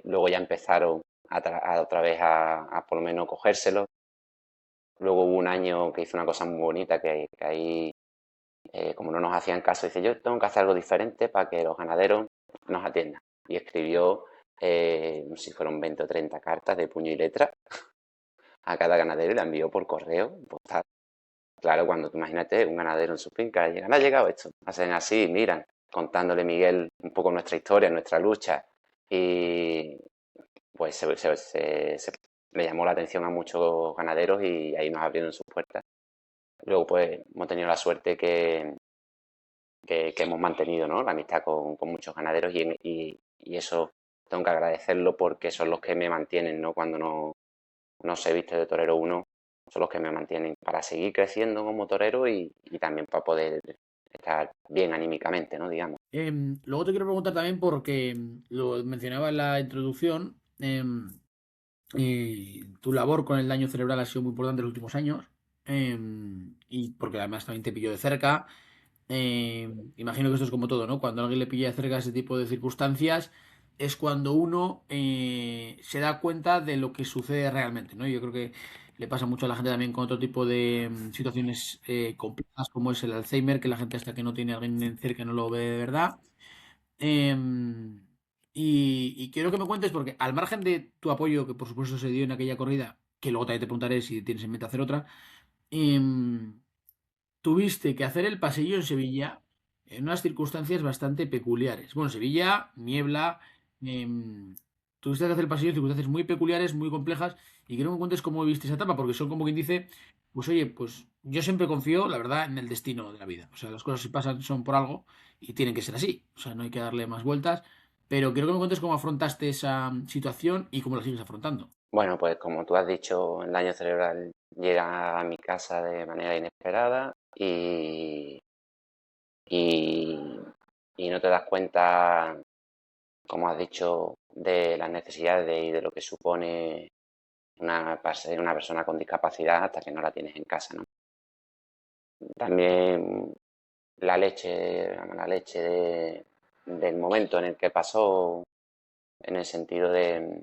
Luego ya empezaron otra vez a por lo menos cogérselo. Luego hubo un año que hizo una cosa muy bonita, que ahí, como no nos hacían caso, dice, yo tengo que hacer algo diferente para que los ganaderos nos atiendan. Y escribió, no sé si fueron 20 o 30 cartas de puño y letra a cada ganadero y la envió por correo postal. Claro, cuando tú imagínate un ganadero en su finca, llegan, ha llegado esto, hacen así, miran, contándole Miguel un poco nuestra historia, nuestra lucha, y pues le llamó la atención a muchos ganaderos y ahí nos abrieron sus puertas. Luego pues hemos tenido la suerte que hemos mantenido, ¿no? La amistad con muchos ganaderos y eso tengo que agradecerlo porque son los que me mantienen, ¿no? Cuando no se viste de torero uno, son los que me mantienen para seguir creciendo como torero y también para poder estar bien anímicamente, ¿no? Digamos. Luego te quiero preguntar también porque lo mencionaba en la introducción, tu labor con el daño cerebral ha sido muy importante en los últimos años, y porque además también te pilló de cerca. Imagino que esto es como todo, ¿no? Cuando alguien le pilla de cerca ese tipo de circunstancias, es cuando uno se da cuenta de lo que sucede realmente, ¿no? Yo creo que le pasa mucho a la gente también con otro tipo de situaciones complejas, como es el Alzheimer, que la gente hasta que no tiene a alguien cerca no lo ve de verdad. Em, y quiero que me cuentes, porque al margen de tu apoyo, que por supuesto se dio en aquella corrida, que luego también te preguntaré si tienes en mente hacer otra, em, tuviste que hacer el pasillo en Sevilla en unas circunstancias bastante peculiares. Bueno, Sevilla, niebla, tuviste que hacer el pasillo en circunstancias muy peculiares, muy complejas, y quiero que me cuentes cómo viste esa etapa, porque son como quien dice, pues oye, pues yo siempre confío, la verdad, en el destino de la vida. O sea, las cosas si pasan son por algo y tienen que ser así. O sea, no hay que darle más vueltas. Pero quiero que me cuentes cómo afrontaste esa situación y cómo la sigues afrontando. Bueno, pues como tú has dicho, el daño cerebral llega a mi casa de manera inesperada y, y no te das cuenta, como has dicho, de las necesidades y de lo que supone ser una persona con discapacidad hasta que no la tienes en casa, ¿no? También del momento en el que pasó, en el sentido de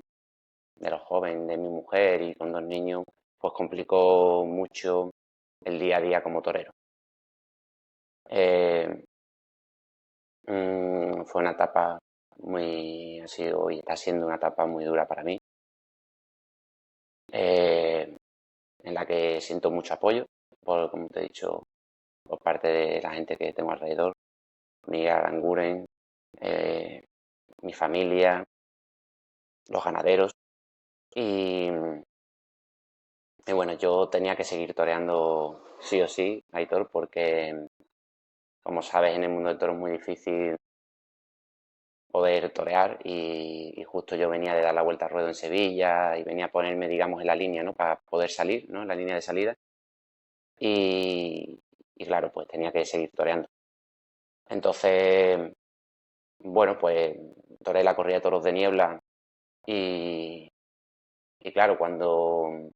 los jóvenes, de mi mujer y con dos niños, pues complicó mucho el día a día como torero. Eh, fue una etapa ha sido y está siendo una etapa muy dura para mí, eh, en la que siento mucho apoyo, como te he dicho, por parte de la gente que tengo alrededor, Miguel Aranguren, eh, mi familia, los ganaderos. Y, y bueno, yo tenía que seguir toreando sí o sí, Aitor, porque como sabes, en el mundo del toro es muy difícil poder torear y justo yo venía de dar la vuelta al ruedo en Sevilla y venía a ponerme, digamos, en la línea, ¿no? Para poder salir, ¿no? En la línea de salida. Y, y claro, pues tenía que seguir toreando. Entonces, bueno, pues toreé la corrida de toros de niebla y, y claro, cuando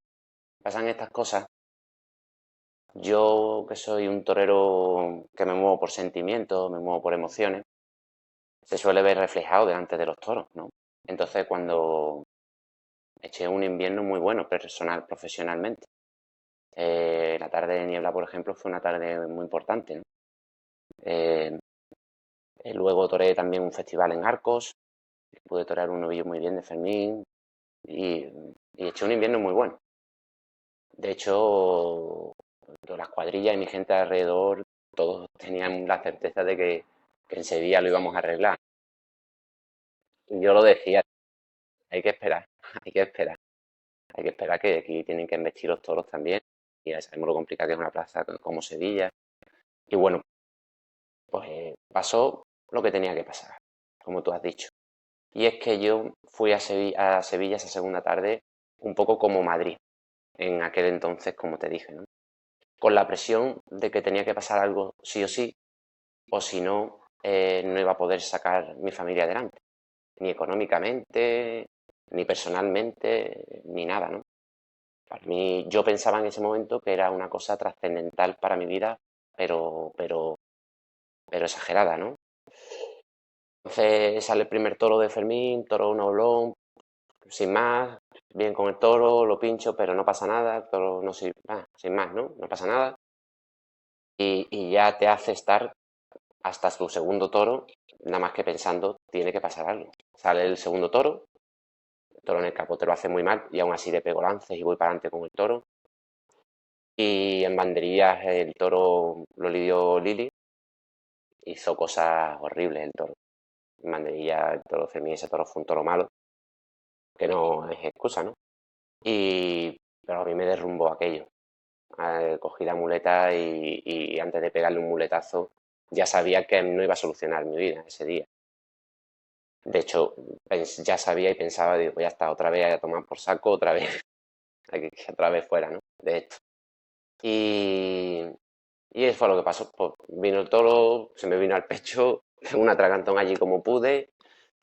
pasan estas cosas, yo que soy un torero que me muevo por sentimientos, me muevo por emociones, se suele ver reflejado delante de los toros, ¿no? Entonces, cuando eché un invierno muy bueno personal, profesionalmente, la tarde de niebla, por ejemplo, fue una tarde muy importante, ¿no? Eh, luego toreé también un festival en Arcos, pude torear un novillo muy bien de Fermín y, y eché un invierno muy bueno. De hecho, las cuadrillas y mi gente alrededor, todos tenían la certeza de que en Sevilla lo íbamos a arreglar. Y yo lo decía, hay que esperar, hay que esperar, hay que esperar que aquí tienen que embestir los toros también. Y ya sabemos lo complicado que es una plaza como Sevilla. Y bueno, pues pasó lo que tenía que pasar, como tú has dicho. Y es que yo fui a Sevilla esa segunda tarde un poco como Madrid, en aquel entonces, como te dije, ¿no? Con la presión de que tenía que pasar algo sí o si no, no iba a poder sacar mi familia adelante, ni económicamente, ni personalmente, ni nada, ¿no? Para mí, yo pensaba en ese momento que era una cosa trascendental para mi vida, pero, pero, pero exagerada, ¿no? Entonces sale el primer toro de Fermín, toro un oblón, sin más, bien con el toro, lo pincho, pero no pasa nada, el toro no sirve, sin más, ¿no? No pasa nada. Y ya te hace estar hasta tu segundo toro, nada más que pensando, tiene que pasar algo. Sale el segundo toro, el toro en el capote lo hace muy mal y aún así le pego lances y voy para adelante con el toro. Y en banderillas el toro lo lidió Lili, hizo cosas horribles el toro. En banderillas el toro Fermín, ese toro fue un toro malo, que no es excusa, ¿no? Pero a mí me derrumbó aquello. Cogí la muleta y antes de pegarle un muletazo ya sabía que no iba a solucionar mi vida ese día. De hecho, ya sabía y pensaba, digo, pues ya está, otra vez a tomar por saco, otra vez, otra vez fuera, ¿no? De esto. Y, y eso fue lo que pasó. Pues vino el toro, se me vino al pecho, un atragantón allí como pude,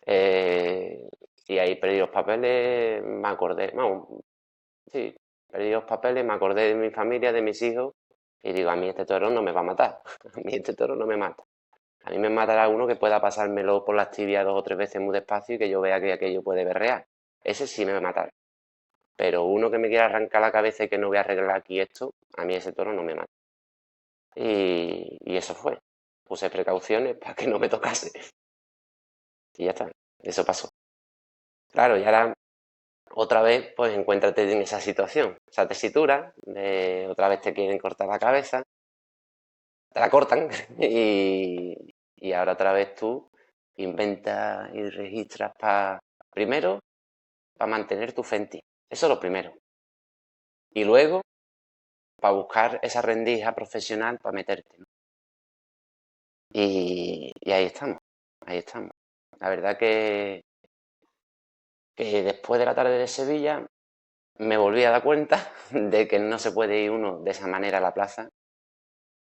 eh, y ahí perdí los papeles, me acordé, vamos, sí, perdí los papeles, me acordé de mi familia, de mis hijos, y digo, a mí este toro no me va a matar, a mí este toro no me mata. A mí me matará uno que pueda pasármelo por las tibias 2 o 3 veces muy despacio y que yo vea que aquello puede berrear. Ese sí me va a matar. Pero uno que me quiera arrancar la cabeza y que no voy a arreglar aquí esto, a mí ese toro no me mata. Y eso fue. Puse precauciones para que no me tocase. Y ya está. Eso pasó. Claro, y ahora otra vez, pues encuéntrate en esa situación, esa tesitura, otra vez te quieren cortar la cabeza, te la cortan y ahora otra vez tú inventas y registras para, primero, para mantener tu fe en ti. Eso es lo primero. Y luego, para buscar esa rendija profesional para meterte, ¿no? Y ahí estamos, ahí estamos. La verdad que después de la tarde de Sevilla me volví a dar cuenta de que no se puede ir uno de esa manera a la plaza.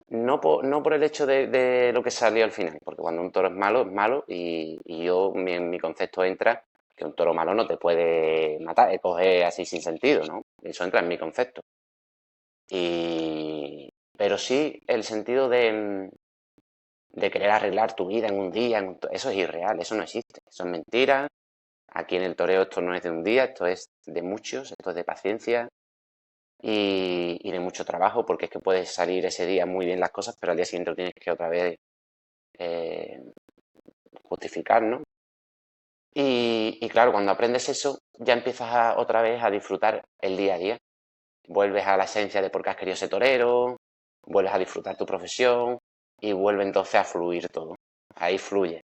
No por el hecho de lo que salió al final, porque cuando un toro es malo, y yo, en mi concepto entra que un toro malo no te puede matar, coger así sin sentido, ¿no? Eso entra en mi concepto. Pero sí el sentido de querer arreglar tu vida en un día, eso es irreal, eso no existe, eso es mentira. Aquí en el toreo esto no es de un día, esto es de muchos, esto es de paciencia y de mucho trabajo, porque es que puedes salir ese día muy bien las cosas, pero al día siguiente lo tienes que otra vez eh, justificar, ¿no? Y claro, cuando aprendes eso, ya empiezas otra vez a disfrutar el día a día. Vuelves a la esencia de por qué has querido ser torero, vuelves a disfrutar tu profesión y vuelve entonces a fluir todo. Ahí fluye.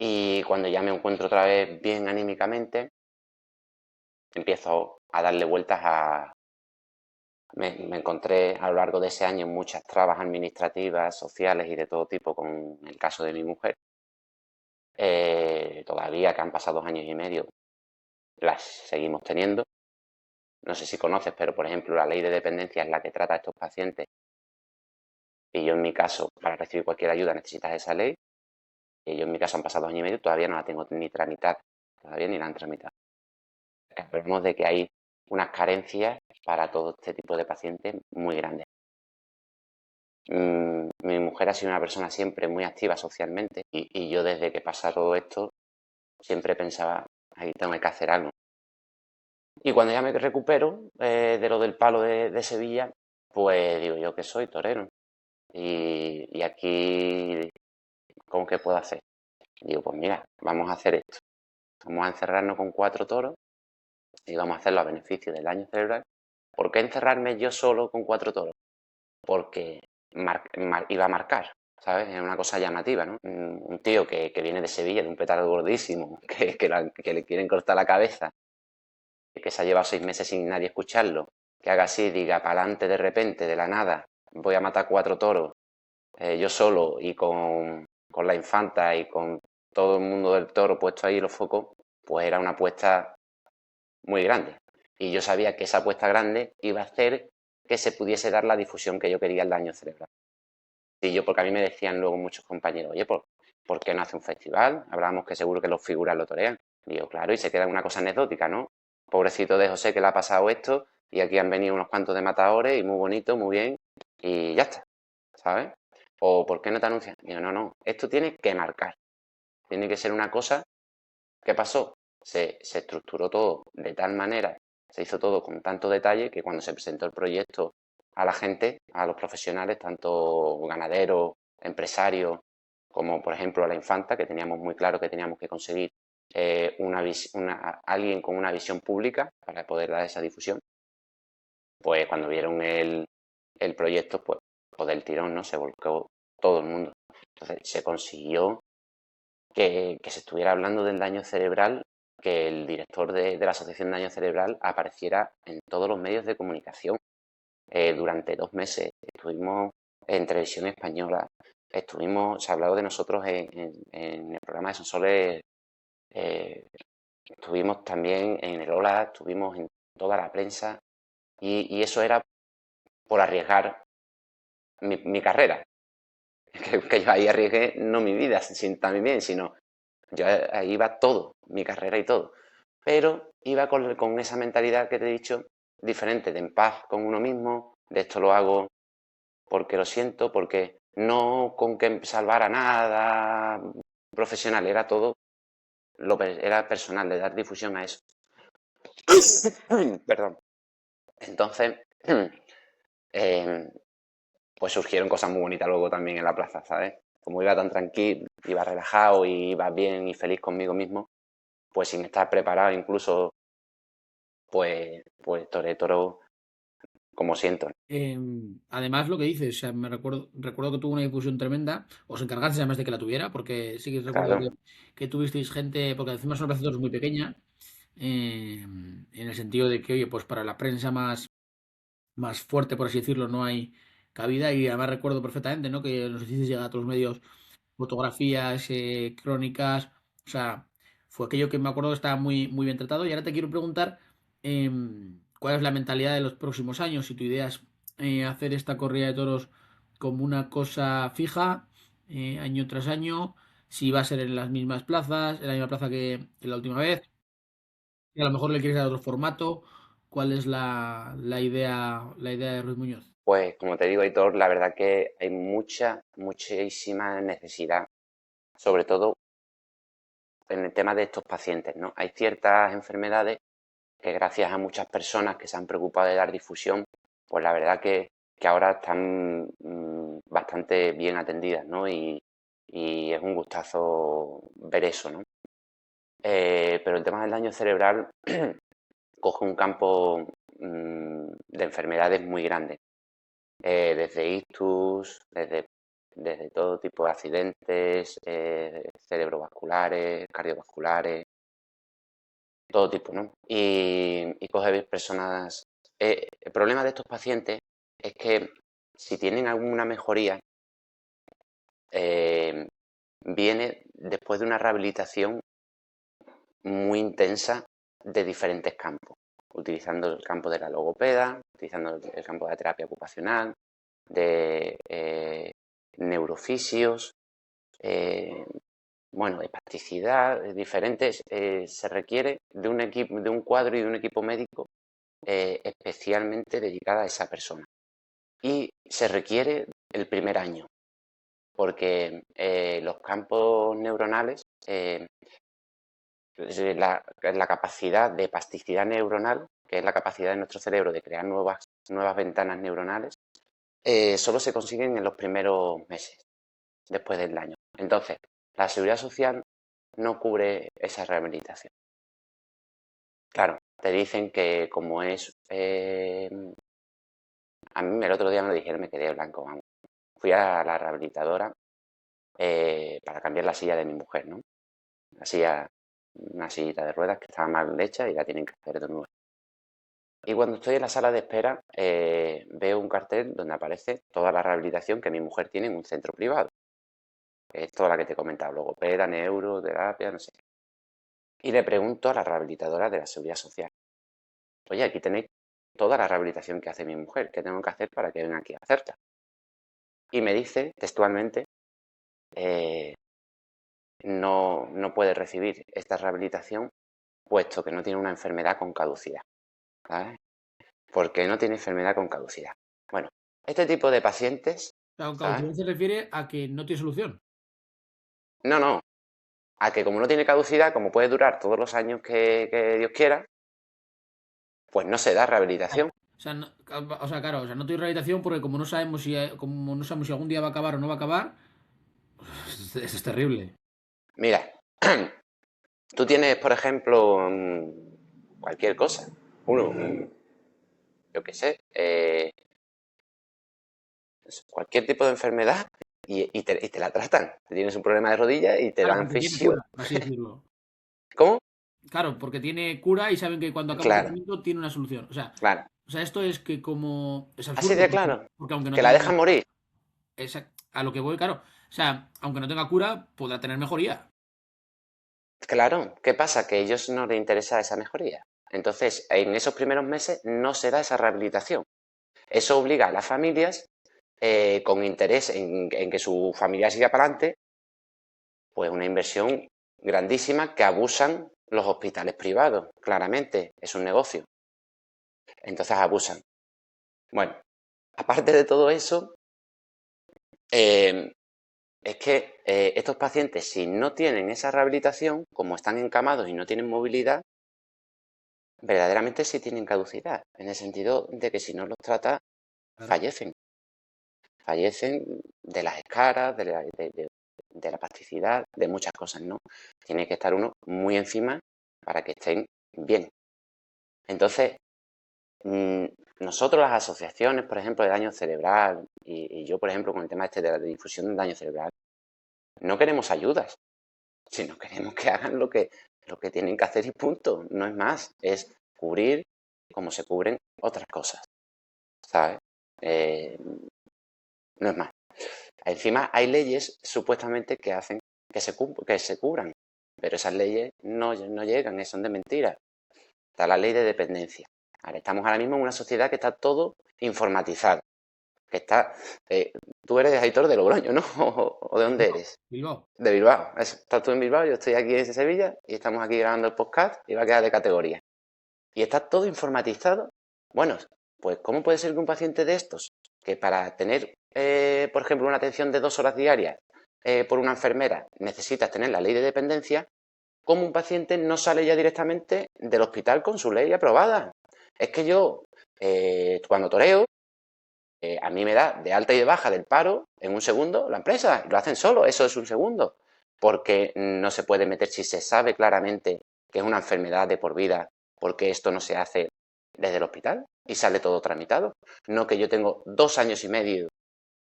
Y cuando ya me encuentro otra vez bien anímicamente, empiezo a darle vueltas a... Me encontré a lo largo de ese año muchas trabas administrativas, sociales y de todo tipo con el caso de mi mujer. Todavía que han pasado 2 años y medio, las seguimos teniendo. No sé si conoces, pero por ejemplo la ley de dependencia es la que trata a estos pacientes y yo en mi caso, para recibir cualquier ayuda necesitas esa ley y yo en mi caso han pasado 2 años y medio y todavía no la tengo ni tramitada, todavía ni la han tramitado. Hablamos de que hay unas carencias para todo este tipo de pacientes muy grandes. Mi mujer ha sido una persona siempre muy activa socialmente y yo desde que pasa todo esto siempre pensaba, ahí tengo que hacer algo. Y cuando ya me recupero de lo del palo de Sevilla, pues digo yo que soy torero. Y aquí, ¿cómo que puedo hacer? Digo, pues mira, vamos a hacer esto. Vamos a encerrarnos con 4 toros y vamos a hacerlo a beneficio del daño cerebral. ¿Por qué encerrarme yo solo con 4 toros? Porque iba a marcar, ¿sabes? Es una cosa llamativa, ¿no? Un tío que viene de Sevilla, de un petardo gordísimo, que le quieren cortar la cabeza, que se ha llevado 6 meses sin nadie escucharlo, que haga así, diga, para adelante de repente, de la nada, voy a matar 4 toros, yo solo y con la infanta y con todo el mundo del toro puesto ahí los focos, pues era una apuesta muy grande. Y yo sabía que esa apuesta grande iba a hacer que se pudiese dar la difusión que yo quería al daño cerebral. Y yo, porque a mí me decían luego muchos compañeros, oye, ¿por qué no hace un festival? Hablábamos que seguro que los figuras lo torean. Y yo, claro, y se queda una cosa anecdótica, ¿no? Pobrecito de José que le ha pasado esto y aquí han venido unos cuantos de matadores y muy bonito, muy bien, y ya está, ¿sabes? O ¿por qué no te anuncian? Digo, no, esto tiene que marcar. Tiene que ser una cosa. ¿Qué pasó? Se estructuró todo de tal manera, se hizo todo con tanto detalle que cuando se presentó el proyecto a la gente, a los profesionales, tanto ganaderos, empresarios, como por ejemplo a la infanta, que teníamos muy claro que teníamos que conseguir alguien con una visión pública para poder dar esa difusión, pues cuando vieron el proyecto, pues del tirón, ¿no? Se volcó todo el mundo. Entonces se consiguió que se estuviera hablando del daño cerebral, que el director de la Asociación de Daño Cerebral apareciera en todos los medios de comunicación. Durante 2 meses estuvimos en televisión española, se ha hablado de nosotros en el programa de Sonsoles, estuvimos también en el Ola, estuvimos en toda la prensa y eso era por arriesgar mi carrera, que yo ahí arriesgué no mi vida sin también, sino yo ahí iba todo, mi carrera y todo. Pero iba con esa mentalidad que te he dicho, diferente, de en paz con uno mismo, de esto lo hago porque lo siento, porque no con que salvara nada profesional, era todo, era personal, de dar difusión a eso. Perdón. Entonces, pues surgieron cosas muy bonitas luego también en la plaza, ¿sabes? Como iba tan tranquilo, iba relajado y iba bien y feliz conmigo mismo, pues sin estar preparado incluso, pues toré toro como siento. Además, lo que dices, o sea, recuerdo que tuvo una difusión tremenda, os encargasteis además de que la tuviera, porque sí que recuerdo Claro, que tuvisteis gente, porque encima es una plaza de toros muy pequeña, en el sentido de que, oye, pues para la prensa más fuerte, por así decirlo, no hay cabida, y además recuerdo perfectamente, ¿no? Que nos hicisteis llegar a todos los medios fotografías, crónicas, o sea, fue aquello que me acuerdo que estaba muy bien tratado. Y ahora te quiero preguntar cuál es la mentalidad de los próximos años, si tu idea es hacer esta corrida de toros como una cosa fija, año tras año, si va a ser en las mismas plazas, en la misma plaza que la última vez, y a lo mejor le quieres dar otro formato, cuál es la idea de Ruiz Muñoz. pues como te digo, Aitor, la verdad que hay muchísima necesidad, sobre todo en el tema de estos pacientes, ¿no? Hay ciertas enfermedades que gracias a muchas personas que se han preocupado de dar difusión, pues la verdad que ahora están bastante bien atendidas, ¿no? Y es un gustazo ver eso, ¿no? Pero el tema del daño cerebral coge un campo de enfermedades muy grande, desde ictus, desde todo tipo de accidentes cerebrovasculares, cardiovasculares, todo tipo, ¿no? Y coge personas. El problema de estos pacientes es que si tienen alguna mejoría, viene después de una rehabilitación muy intensa de diferentes campos, utilizando el campo de la logopeda, utilizando el campo de la terapia ocupacional, de neurofisios, bueno, de plasticidad, diferentes. Se requiere de un equipo, de un cuadro y de un equipo médico especialmente dedicado a esa persona. Y se requiere el primer año, porque los campos neuronales, la capacidad de plasticidad neuronal, que es la capacidad de nuestro cerebro de crear nuevas ventanas neuronales, solo se consiguen en los primeros meses, después del año. Entonces, la seguridad social no cubre esa rehabilitación. Claro, te dicen que como es... a mí el otro día me lo dijeron, me quedé blanco, vamos. Fui a la rehabilitadora para cambiar la silla de mi mujer, ¿no? La silla, una sillita de ruedas que estaba mal hecha y la tienen que hacer de nuevo. Y cuando estoy en la sala de espera, veo un cartel donde aparece toda la rehabilitación que mi mujer tiene en un centro privado. Es toda la que te he comentado, logopeda, neuro, terapia, no sé qué. Y le pregunto a la rehabilitadora de la Seguridad Social, oye, aquí tenéis toda la rehabilitación que hace mi mujer, ¿qué tengo que hacer para que venga aquí a hacerla? Y me dice textualmente, no puede recibir esta rehabilitación puesto que no tiene una enfermedad con caducidad. ¿Sabes? Porque no tiene enfermedad con caducidad. Bueno, este tipo de pacientes, La caducidad ¿sabes? se refiere a que no tiene solución. No, a que como no tiene caducidad, como puede durar todos los años que Dios quiera, pues no se da rehabilitación. O sea, claro, o sea, no tiene rehabilitación porque como no sabemos si algún día va a acabar o no va a acabar, pues, es terrible. Mira, tú tienes, por ejemplo, cualquier cosa. Yo qué sé, cualquier tipo de enfermedad y te la tratan. Tienes un problema de rodilla y te Claro, dan porque tiene fisio. cura, por así decirlo. ¿Cómo? Claro, porque tiene cura y saben que cuando acaba el Claro, tratamiento tiene una solución. claro. O sea, esto es que como... Es Así absurdo, de porque, claro. porque aunque no Que la tenga... dejan morir. A lo que voy, claro. O sea, aunque no tenga cura, podrá tener mejoría. Claro, ¿qué pasa? Que a ellos no les interesa esa mejoría. Entonces, en esos primeros meses no se da esa rehabilitación. Eso obliga a las familias, con interés en que su familia siga para adelante, pues una inversión grandísima que abusan los hospitales privados. Claramente, es un negocio. Entonces abusan. Bueno, aparte de todo eso, es que estos pacientes, si no tienen esa rehabilitación, como están encamados y no tienen movilidad, verdaderamente sí tienen caducidad, en el sentido de que si no los trata, Claro. fallecen. Fallecen de las escaras, de la plasticidad, de muchas cosas, ¿no? Tiene que estar uno muy encima para que estén bien. Entonces, mm, nosotros las asociaciones, por ejemplo, de daño cerebral, y yo, por ejemplo, con el tema este de la difusión del daño cerebral, no queremos ayudas, sino queremos que hagan lo que tienen que hacer y punto. No es más, es cubrir como se cubren otras cosas, ¿sabes? No es más. Encima hay leyes supuestamente que hacen que se cubran, pero esas leyes no llegan, son de mentira. Está la ley de dependencia. Ahora, estamos ahora mismo en una sociedad que está todo informatizado, que está... tú eres Aitor de Logroño, ¿no? ¿O de dónde Bilbao. eres? Bilbao. De Bilbao. Eso. Estás tú en Bilbao, yo estoy aquí en Sevilla y estamos aquí grabando el podcast y va a quedar de categoría. Y está todo informatizado. Bueno, pues ¿cómo puede ser que un paciente de estos, que para tener, por ejemplo, una atención de 2 horas diarias por una enfermera necesitas tener la ley de dependencia, cómo un paciente no sale ya directamente del hospital con su ley aprobada? Es que yo, cuando toreo, a mí me da de alta y de baja del paro en un segundo la empresa. Lo hacen solo, eso es un segundo. Porque no se puede meter si se sabe claramente que es una enfermedad de por vida, porque esto no se hace desde el hospital y sale todo tramitado. No que yo tengo 2 años y medio,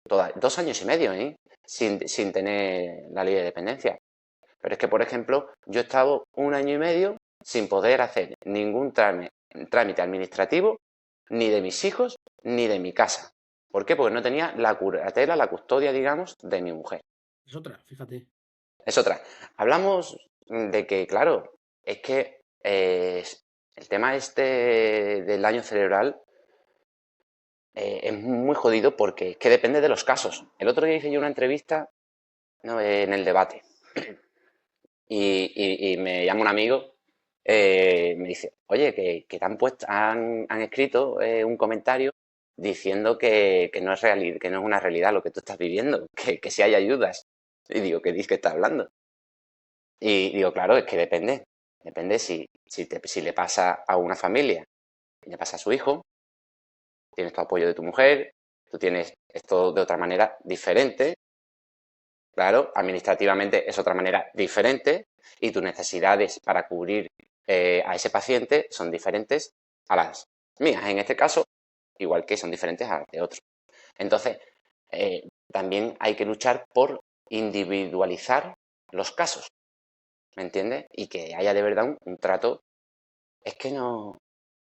2 años y medio, sin tener la ley de dependencia. Pero es que, por ejemplo, yo he estado 1 año y medio sin poder hacer ningún trámite administrativo, ni de mis hijos, ni de mi casa. ¿Por qué? Porque no tenía la curatela, la custodia, digamos, de mi mujer. Es otra, fíjate. es otra. Hablamos de que, claro, es que el tema este del daño cerebral es muy jodido porque es que depende de los casos. El otro día hice yo una entrevista, ¿no?, en el debate y me llama un amigo, me dice, oye, que te han puesto, han escrito un comentario diciendo que no es que no es una realidad lo que tú estás viviendo, que si hay ayudas. Y digo, ¿qué dices que estás hablando? Y digo, claro, es que depende. Depende si le pasa a una familia, le pasa a su hijo, tienes tu apoyo de tu mujer, tú tienes esto de otra manera diferente, claro, administrativamente es otra manera diferente y tus necesidades para cubrir a ese paciente son diferentes a las mías. En este caso, igual que son diferentes a las de otros. Entonces, también hay que luchar por individualizar los casos, ¿me entiendes? Y que haya de verdad un trato. Es que no.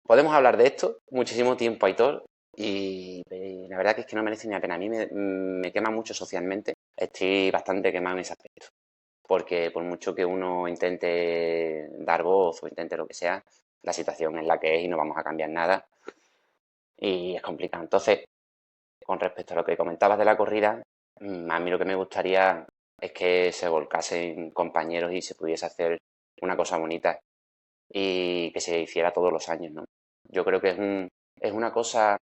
Podemos hablar de esto muchísimo tiempo, Aitor, y la verdad que es que no merece ni la pena. A mí me quema mucho socialmente. Estoy bastante quemado en ese aspecto. Porque por mucho que uno intente dar voz o intente lo que sea, la situación es la que es y no vamos a cambiar nada. Y es complicado. Entonces, con respecto a lo que comentabas de la corrida, a mí lo que me gustaría es que se volcasen compañeros y se pudiese hacer una cosa bonita y que se hiciera todos los años, ¿no? Yo creo que es una cosa,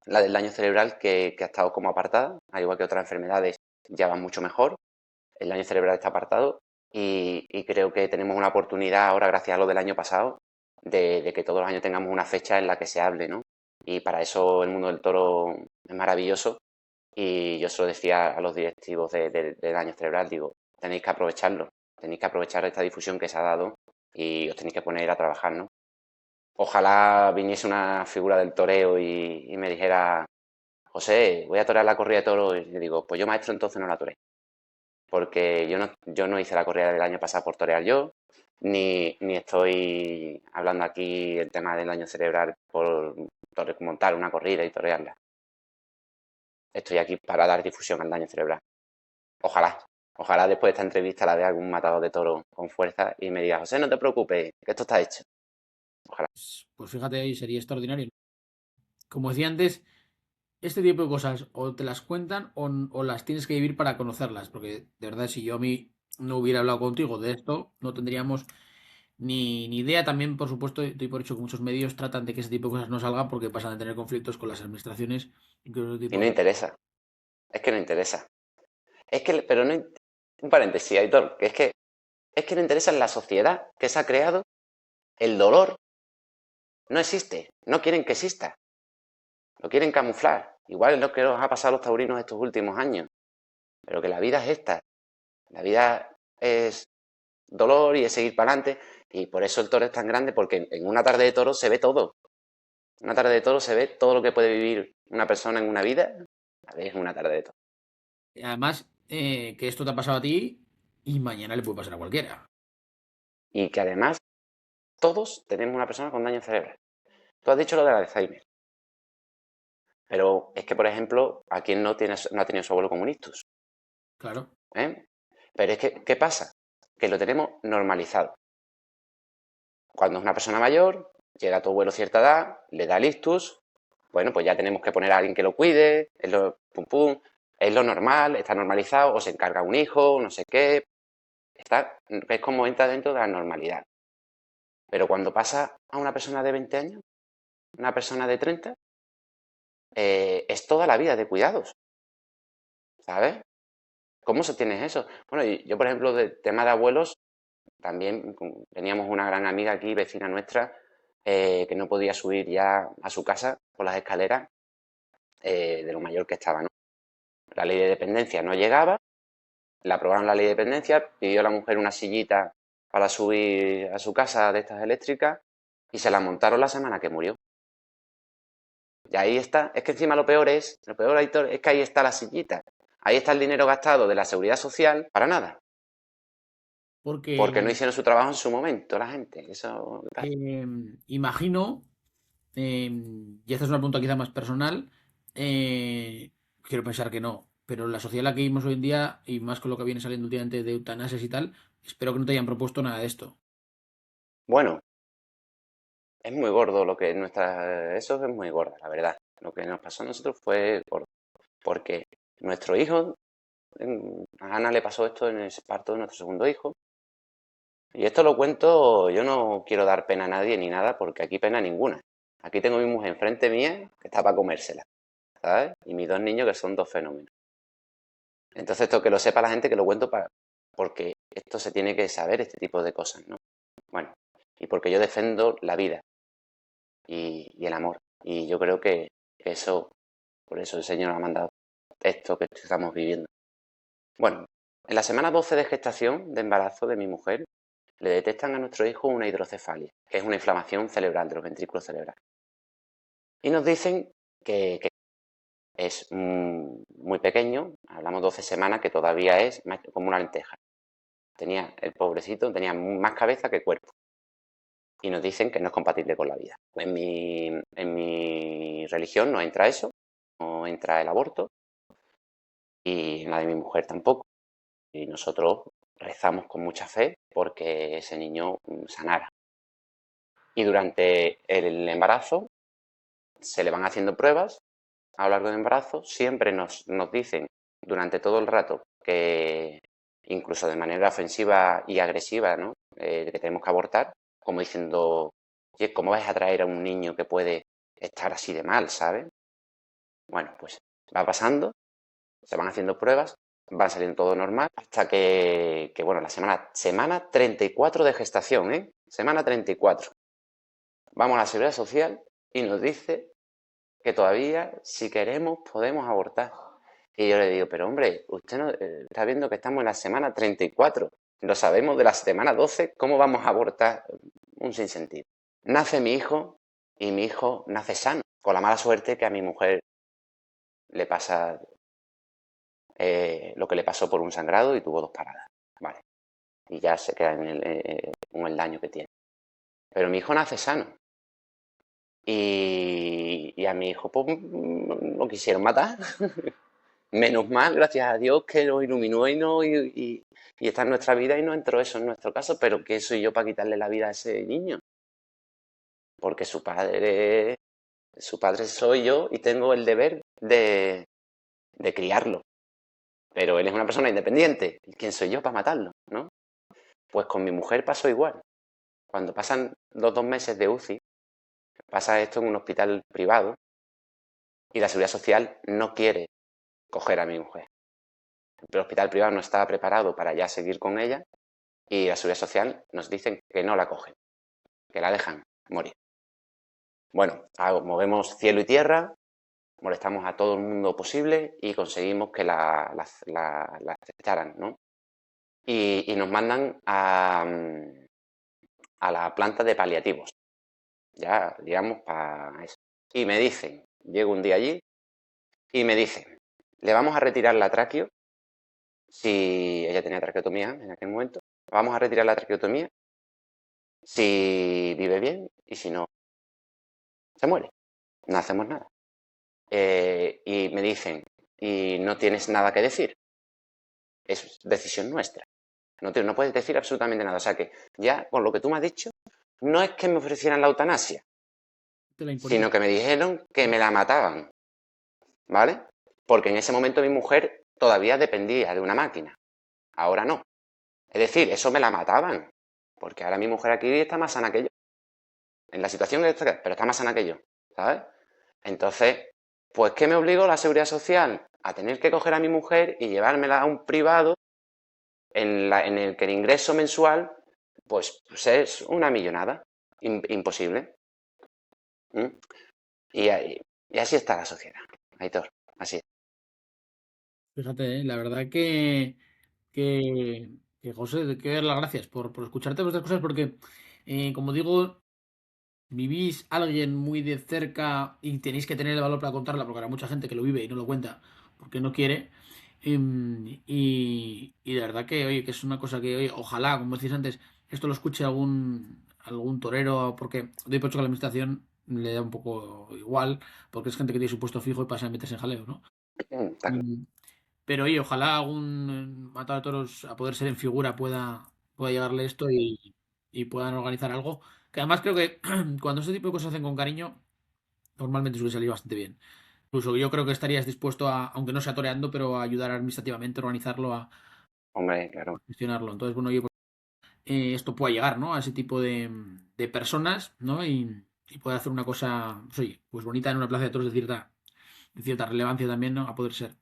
la del daño cerebral, que ha estado como apartada, al igual que otras enfermedades ya van mucho mejor. El daño cerebral está apartado y creo que tenemos una oportunidad ahora, gracias a lo del año pasado, de que todos los años tengamos una fecha en la que se hable, ¿no? Y para eso el mundo del toro es maravilloso y yo se lo decía a los directivos de daño cerebral, digo, tenéis que aprovecharlo, tenéis que aprovechar esta difusión que se ha dado y os tenéis que poner a trabajar, ¿no? Ojalá viniese una figura del toreo y me dijera, José, voy a torear la corrida de toros. Y le digo, pues yo, maestro, entonces no la toré. Porque yo no hice la corrida del año pasado por torear yo, ni estoy hablando aquí el tema del daño cerebral por montar una corrida y torearla. Estoy aquí para dar difusión al daño cerebral. Ojalá, ojalá después de esta entrevista la vea algún matador de toro con fuerza y me diga, José, no te preocupes, que esto está hecho. Ojalá. Pues fíjate, ahí sería extraordinario. Como decía antes, este tipo de cosas o te las cuentan o las tienes que vivir para conocerlas. Porque de verdad, si yo a mí no hubiera hablado contigo de esto, no tendríamos ni idea. También, por supuesto, estoy por hecho que muchos medios tratan de que ese tipo de cosas no salgan porque pasan a tener conflictos con las administraciones y con otro Y tipo no de... interesa, es que no interesa. Es que, pero no, un paréntesis, Aitor, que es que no interesa en la sociedad que se ha creado, el dolor no existe, no quieren que exista, lo quieren camuflar. Igual es lo que nos ha pasado a los taurinos estos últimos años, pero que la vida es esta, la vida es dolor y es seguir para adelante, y por eso el toro es tan grande, porque en una tarde de toro se ve todo. En una tarde de toro se ve todo lo que puede vivir una persona en una vida, a ver, en una tarde de toro. Además, que esto te ha pasado a ti y mañana le puede pasar a cualquiera. Y que además todos tenemos una persona con daño cerebral. Tú has dicho lo del Alzheimer. Pero es que, por ejemplo, ¿a quién no ha tenido su abuelo con un ictus? Claro. ¿Eh? Pero es que, ¿qué pasa? Que lo tenemos normalizado. Cuando es una persona mayor, llega a tu abuelo a cierta edad, le da el ictus, bueno, pues ya tenemos que poner a alguien que lo cuide, pum, pum, es lo normal, está normalizado, o se encarga un hijo, no sé qué. Es como entra dentro de la normalidad. Pero cuando pasa a una persona de 20 años, una persona de 30, es toda la vida de cuidados, ¿sabes? ¿Cómo se tiene eso? Bueno, yo, por ejemplo, del tema de abuelos, también teníamos una gran amiga aquí, vecina nuestra, que no podía subir ya a su casa por las escaleras de lo mayor que estaba, ¿no? La ley de dependencia no llegaba, le aprobaron la ley de dependencia, pidió a la mujer una sillita para subir a su casa de estas eléctricas y se la montaron la semana que murió. Y ahí está, es que encima lo peor, Aitor, es que ahí está la sillita. Ahí está el dinero gastado de la seguridad social para nada. Porque no Porque hicieron su trabajo en su momento la gente. Eso. imagino, y esta es una pregunta quizá más personal, quiero pensar que no, pero en la sociedad en la que vivimos hoy en día, y más con lo que viene saliendo últimamente de eutanasias y tal, espero que no te hayan propuesto nada de esto. Bueno, es muy gordo lo que nuestra... Eso es muy gordo, la verdad. Lo que nos pasó a nosotros fue gordo, porque nuestro hijo, a Ana le pasó esto en el parto de nuestro segundo hijo, y esto lo cuento, yo no quiero dar pena a nadie ni nada, porque aquí pena ninguna. Aquí tengo a mi mujer enfrente mía que está para comérsela, ¿sabes? Y mis dos niños que son dos fenómenos. Entonces, esto que lo sepa la gente, que lo cuento para, porque esto se tiene que saber, este tipo de cosas, ¿no? Bueno, y porque yo defiendo la vida y el amor. Y yo creo que eso, por eso el Señor ha mandado esto que estamos viviendo. Bueno, en la semana 12 de gestación, de embarazo de mi mujer, le detectan a nuestro hijo una hidrocefalia, que es una inflamación cerebral de los ventrículos cerebrales. Y nos dicen que es muy pequeño, hablamos 12 semanas, que todavía es como una lenteja. Tenía, el pobrecito tenía más cabeza que cuerpo. Y nos dicen que no es compatible con la vida. En mi religión no entra eso, no entra el aborto, y en la de mi mujer tampoco. Y nosotros rezamos con mucha fe porque ese niño sanara. Y durante el embarazo se le van haciendo pruebas a lo largo del embarazo. Siempre nos dicen durante todo el rato que, incluso de manera ofensiva y agresiva, ¿no? Que tenemos que abortar, como diciendo, oye, ¿cómo vais a traer a un niño que puede estar así de mal, ¿sabes? Bueno, pues va pasando, se van haciendo pruebas, van saliendo todo normal, hasta que bueno, la semana 34 de gestación, ¿eh? Semana 34. Vamos a la Seguridad Social y nos dice que todavía, si queremos, podemos abortar. Y yo le digo, pero hombre, usted no está viendo que estamos en la semana 34. Lo sabemos de la semana 12, ¿cómo vamos a abortar? Un sinsentido. Nace mi hijo y mi hijo nace sano, con la mala suerte que a mi mujer le pasa lo que le pasó por un sangrado y tuvo dos paradas. Vale. Y ya se queda con el daño que tiene. Pero mi hijo nace sano. Y a mi hijo pues, lo quisieron matar. Menos mal, gracias a Dios, que nos iluminó y está en nuestra vida y no entró eso en nuestro caso. Pero ¿qué soy yo para quitarle la vida a ese niño? Porque su padre soy yo y tengo el deber de criarlo. Pero él es una persona independiente. ¿Y quién soy yo para matarlo? ¿No? Pues con mi mujer pasó igual. Cuando pasan los 2 meses de UCI, pasa esto en un hospital privado y la Seguridad Social no quiere coger a mi mujer. El hospital privado no estaba preparado para ya seguir con ella y la Seguridad Social nos dicen que no la cogen, que la dejan morir. Bueno, movemos cielo y tierra, molestamos a todo el mundo posible y conseguimos que la aceptaran, ¿no? Y nos mandan a la planta de paliativos, ya, digamos, para eso. Y me dicen, llego un día allí y me dicen, le vamos a retirar la tráqueo, si ella tenía traqueotomía en aquel momento, vamos a retirar la traqueotomía si vive bien y si no, se muere. No hacemos nada. Y me dicen, y no tienes nada que decir. Es decisión nuestra. No puedes decir absolutamente nada. O sea que ya con lo que tú me has dicho, no es que me ofrecieran la eutanasia, Te la imponían. sino que me dijeron que me la mataban. ¿Vale? Porque en ese momento mi mujer todavía dependía de una máquina. Ahora no. Es decir, eso me la mataban. Porque ahora mi mujer aquí está más sana que yo. En la situación que estoy, pero está más sana que yo. ¿Sabes? Entonces, pues, ¿qué me obligó la Seguridad Social? A tener que coger a mi mujer y llevármela a un privado en el que el ingreso mensual, pues es una millonada. Imposible. ¿Mm? Y así está la sociedad, Aitor. Así. Fíjate, la verdad que José, te quiero dar las gracias por escucharte vuestras cosas, porque, como digo, vivís a alguien muy de cerca y tenéis que tener el valor para contarla, porque habrá mucha gente que lo vive y no lo cuenta porque no quiere. Y de verdad que, oye, que es una cosa que, oye, ojalá, como decís antes, esto lo escuche algún torero, porque doy por hecho que a la administración le da un poco igual, porque es gente que tiene su puesto fijo y pasa a meterse en jaleo, ¿no? Está claro. Mm, Pero oye, ojalá algún matador de toros, a poder ser en figura, pueda llegarle esto y puedan organizar algo. Que además creo que cuando este tipo de cosas se hacen con cariño, normalmente suele salir bastante bien. Incluso yo creo que estarías dispuesto a, aunque no sea toreando, pero a ayudar administrativamente a organizarlo, a Hombre, claro. gestionarlo. Entonces, bueno, oye, pues, esto pueda llegar, ¿no? A ese tipo de personas, ¿no? Y puede hacer una cosa, pues, oye, pues bonita en una plaza de toros de cierta relevancia también, ¿no? A poder ser.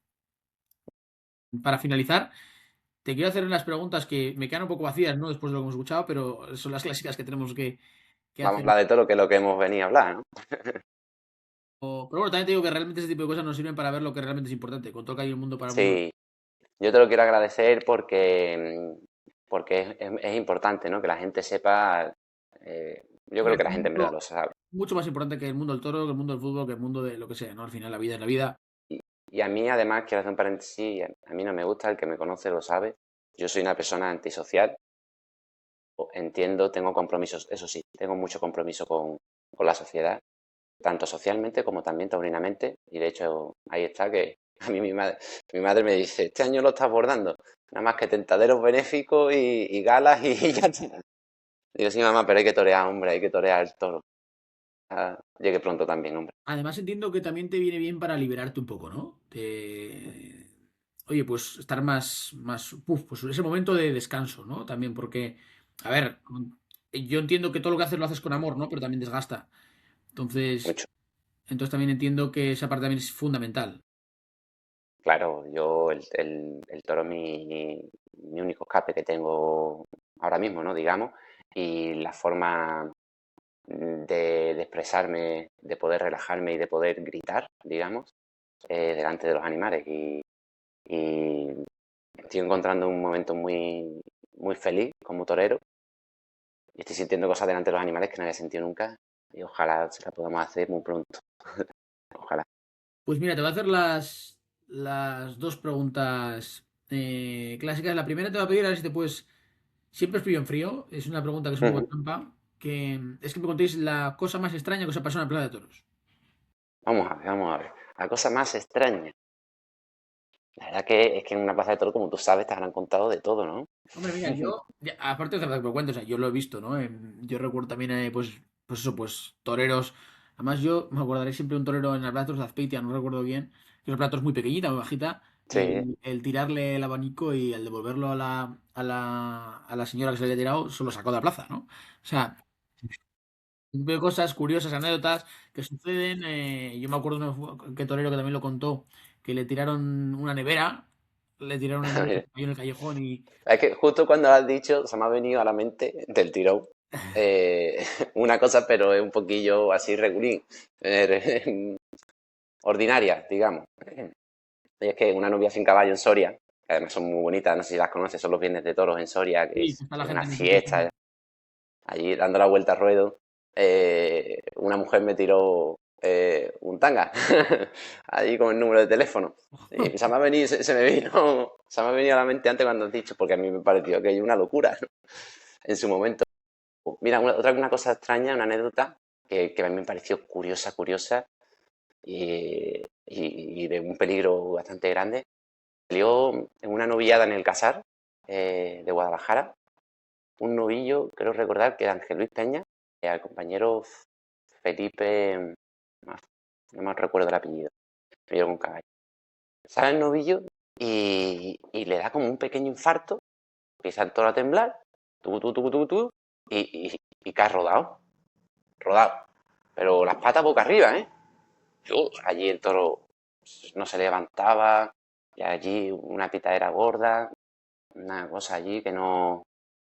Para finalizar, te quiero hacer unas preguntas que me quedan un poco vacías, ¿no? Después de lo que hemos escuchado, pero son las clásicas que tenemos que Vamos a hacer. hablar de todo lo que es lo que hemos venido a hablar, ¿no? Pero bueno, también te digo que realmente ese tipo de cosas nos sirven para ver lo que realmente es importante. Con todo que hay un mundo para el mundo. Sí, yo te lo quiero agradecer porque es importante, ¿no? Que la gente sepa, yo creo Hombre, que es la gente en verdad mucho, lo sabe. mucho más importante que el mundo del toro, que el mundo del fútbol, que el mundo de lo que sea, ¿no? Al final la vida es la vida. Y, y a mí, además, quiero hacer un paréntesis, a mí no me gusta, el que me conoce lo sabe. Yo soy una persona antisocial, entiendo, tengo compromisos, eso sí, tengo mucho compromiso con la sociedad, tanto socialmente como también taurinamente, y de hecho ahí está que a mí mi madre me dice, este año lo estás abordando, nada más que tentaderos benéficos y galas y ya está. Digo, sí, mamá, pero hay que torear, hombre, hay que torear el toro. Ah, llegue pronto también, hombre. Además entiendo que también te viene bien para liberarte un poco, ¿no? Oye, pues estar pues ese momento de descanso, ¿no? También porque, a ver, yo entiendo que todo lo que haces lo haces con amor, ¿no? Pero también desgasta. Entonces, Mucho. entonces también entiendo que esa parte también es fundamental. Claro, yo el toro es mi único escape que tengo ahora mismo, ¿no? Digamos, y la forma de expresarme, de poder relajarme y de poder gritar, digamos, delante de los animales. Y estoy encontrando un momento muy, muy feliz como torero y estoy sintiendo cosas delante de los animales que no había sentido nunca y ojalá se la podamos hacer muy pronto. Ojalá. Pues mira, te voy a hacer las dos preguntas clásicas. La primera te voy a pedir a ver si te puedes. Siempre es frío en frío. Es una pregunta que es un poco trampa. Que es que me contéis la cosa más extraña que os ha pasado en la Plaza de Toros. Vamos a ver, vamos a ver. La cosa más extraña. La verdad que es que en una plaza de toro, como tú sabes, te habrán contado de todo, ¿no? Hombre, mira, aparte de lo que me cuento, o sea, yo lo he visto, ¿no? Yo recuerdo también, pues eso, pues toreros. Además, yo me acordaré siempre de un torero en las Platos de Azpeitia, no recuerdo bien, que es platos muy pequeñita, muy bajita, Sí, el tirarle el abanico y el devolverlo a la señora que se le había tirado, se lo sacó de la plaza, ¿no? O sea, veo cosas curiosas, anécdotas que suceden. Yo me acuerdo de que torero que también lo contó, que le tiraron una nevera, le tiraron una nevera que cayó en el callejón y. es que justo cuando lo has dicho, se me ha venido a la mente del tirón una cosa, pero es un poquillo así regulín, ordinaria, digamos. Y es que una novia sin caballo en Soria, que además son muy bonitas, no sé si las conoces, son los viernes de toros en Soria, que Sí, es que está la una gente en el sitio. fiesta, allí dando la vuelta al ruedo. Una mujer me tiró un tanga allí con el número de teléfono. Y se me ha venido, se me ha venido a la mente antes cuando has dicho, porque a mí me pareció que hay una locura, ¿no? En su momento. Mira, una cosa extraña, una anécdota que a mí me pareció curiosa, curiosa y de un peligro bastante grande. Salió en una novillada en el Casar de Guadalajara, un novillo, creo recordar que era Ángel Luis Peña, al compañero Felipe, no me recuerdo el apellido, novillo con caballo. Sale el novillo y le da como un pequeño infarto, empieza el toro a temblar, y cae rodado, rodado. Pero las patas boca arriba, ¿eh? Allí el toro no se levantaba, y allí una pitadera gorda, una cosa allí que no.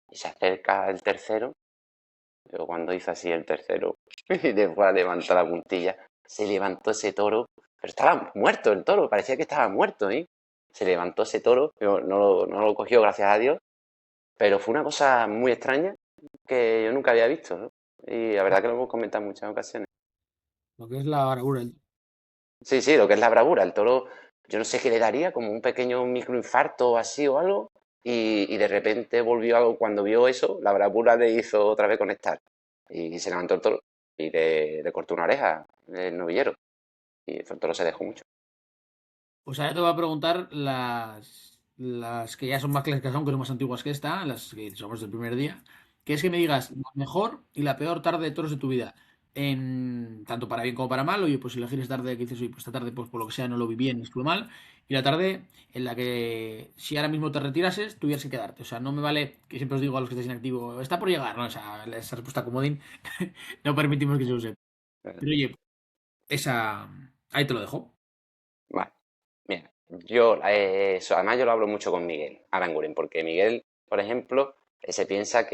Y se acerca el tercero, pero cuando hizo así el tercero, y después a levantar la puntilla, se levantó ese toro, pero estaba muerto el toro, parecía que estaba muerto, ¿eh? Se levantó ese toro, pero no lo cogió, gracias a Dios, pero fue una cosa muy extraña que yo nunca había visto, ¿no? Y la verdad que lo hemos comentado en muchas ocasiones. Lo que es la bravura. Sí, sí, lo que es la bravura. El toro, yo no sé qué le daría, como un pequeño microinfarto o así o algo, y de repente volvió algo, cuando vio eso, la bravura le hizo otra vez conectar. Y se levantó el toro y le cortó una oreja el novillero. Y el toro se dejó mucho. Pues ahora te voy a preguntar las que ya son más clásicas, aunque son más antiguas que esta, las que somos del primer día, que es que me digas la mejor y la peor tarde de toros de tu vida. Tanto para bien como para mal, oye, pues si elegir esta tarde que dices, oye, pues esta tarde, pues por lo que sea, no lo vi bien, estuve mal, y la tarde en la que si ahora mismo te retirases, tuvieras que quedarte. O sea, no me vale, que siempre os digo a los que estáis inactivos, está por llegar, ¿no? Esa respuesta comodín, no permitimos que se use. Eh, Pero oye, esa, ahí te lo dejo. Vale, mira, además yo lo hablo mucho con Miguel Aranguren, porque Miguel, por ejemplo, se piensa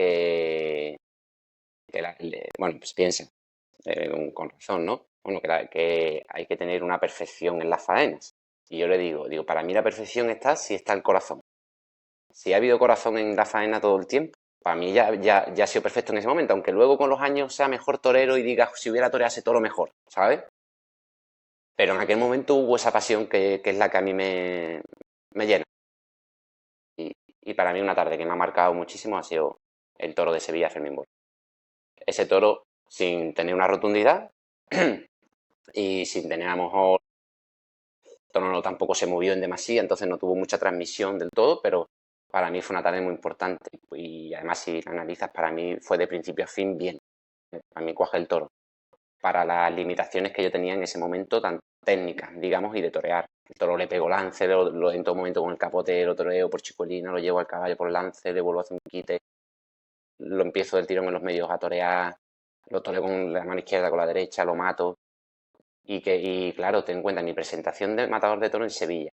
bueno, pues piensa, con razón, ¿no? Bueno, que hay que tener una perfección en las faenas. Y yo le digo, para mí la perfección está si está el corazón. Si ha habido corazón en la faena todo el tiempo, para mí ya ha sido perfecto en ese momento, aunque luego con los años sea mejor torero y diga, si hubiera toreado todo lo mejor, ¿sabes? Pero en aquel momento hubo esa pasión que es la que a mí me llena. Y para mí una tarde que me ha marcado muchísimo ha sido el toro de Sevilla, Fermín Borja. Ese toro, sin tener una rotundidad y sin tener a lo mejor, el toro no tampoco se movió en demasía, entonces no tuvo mucha transmisión del todo, pero para mí fue una tarde muy importante. Y además, si la analizas, para mí fue de principio a fin bien. A mí cuaje el toro. Para las limitaciones que yo tenía en ese momento, tan técnicas, digamos, y de torear. El toro le pego lance, en todo momento con el capote lo toreo por chicolina, lo llevo al caballo por lance, le vuelvo a hacer un quite, lo empiezo del tirón en los medios a torear, lo toreo con la mano izquierda, con la derecha, lo mato. Y claro, ten en cuenta mi presentación de matador de toro en Sevilla,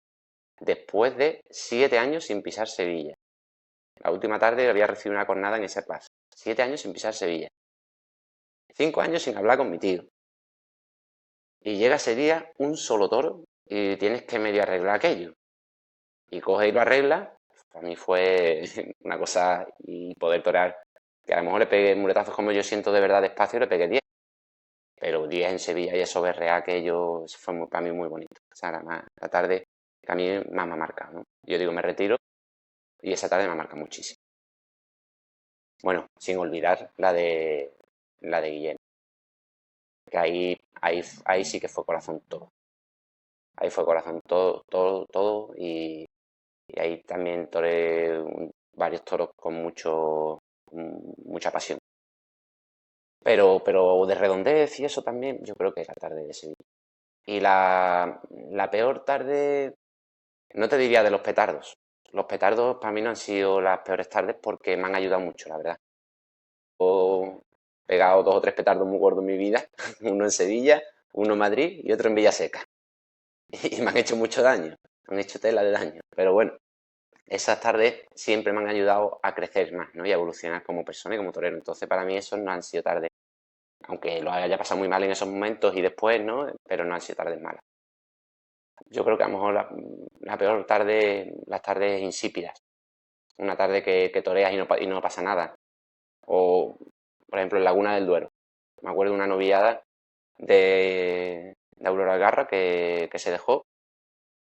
después de 7 años sin pisar Sevilla. La última tarde había recibido una cornada en esa plaza. 7 años sin pisar Sevilla. 5 años sin hablar con mi tío. Y llega ese día un solo toro y tienes que medio arreglar aquello. Y coge y lo arregla. Para mí fue una cosa, y poder torear, que a lo mejor le pegué muletazos como yo siento de verdad despacio, le pegué 10. Pero 10 en Sevilla y eso berrea aquello fue para mí muy bonito. O sea, la tarde que a mí más me ha marcado, ¿no? Yo digo, me retiro y esa tarde me marca muchísimo. Bueno, sin olvidar la de Guillén, que ahí sí que fue corazón todo. Ahí fue corazón todo, todo, todo. Y ahí también toré varios toros con mucha pasión. Pero de redondez y eso también, yo creo que es la tarde de Sevilla. Y la peor tarde, no te diría de los petardos. Los petardos para mí no han sido las peores tardes porque me han ayudado mucho, la verdad. He pegado 2 o 3 petardos muy gordos en mi vida, uno en Sevilla, uno en Madrid y otro en Villaseca. Y me han hecho mucho daño, me han hecho tela de daño. Pero bueno, esas tardes siempre me han ayudado a crecer más, ¿no? Y a evolucionar como persona y como torero. Entonces, para mí esos no han sido tardes, aunque lo haya pasado muy mal en esos momentos y después, ¿no? Pero no han sido tardes malas. Yo creo que a lo mejor la peor tarde, las tardes insípidas. Una tarde que toreas y no pasa nada. O, por ejemplo, en Laguna del Duero. Me acuerdo de una novillada de Aurora Garra que se dejó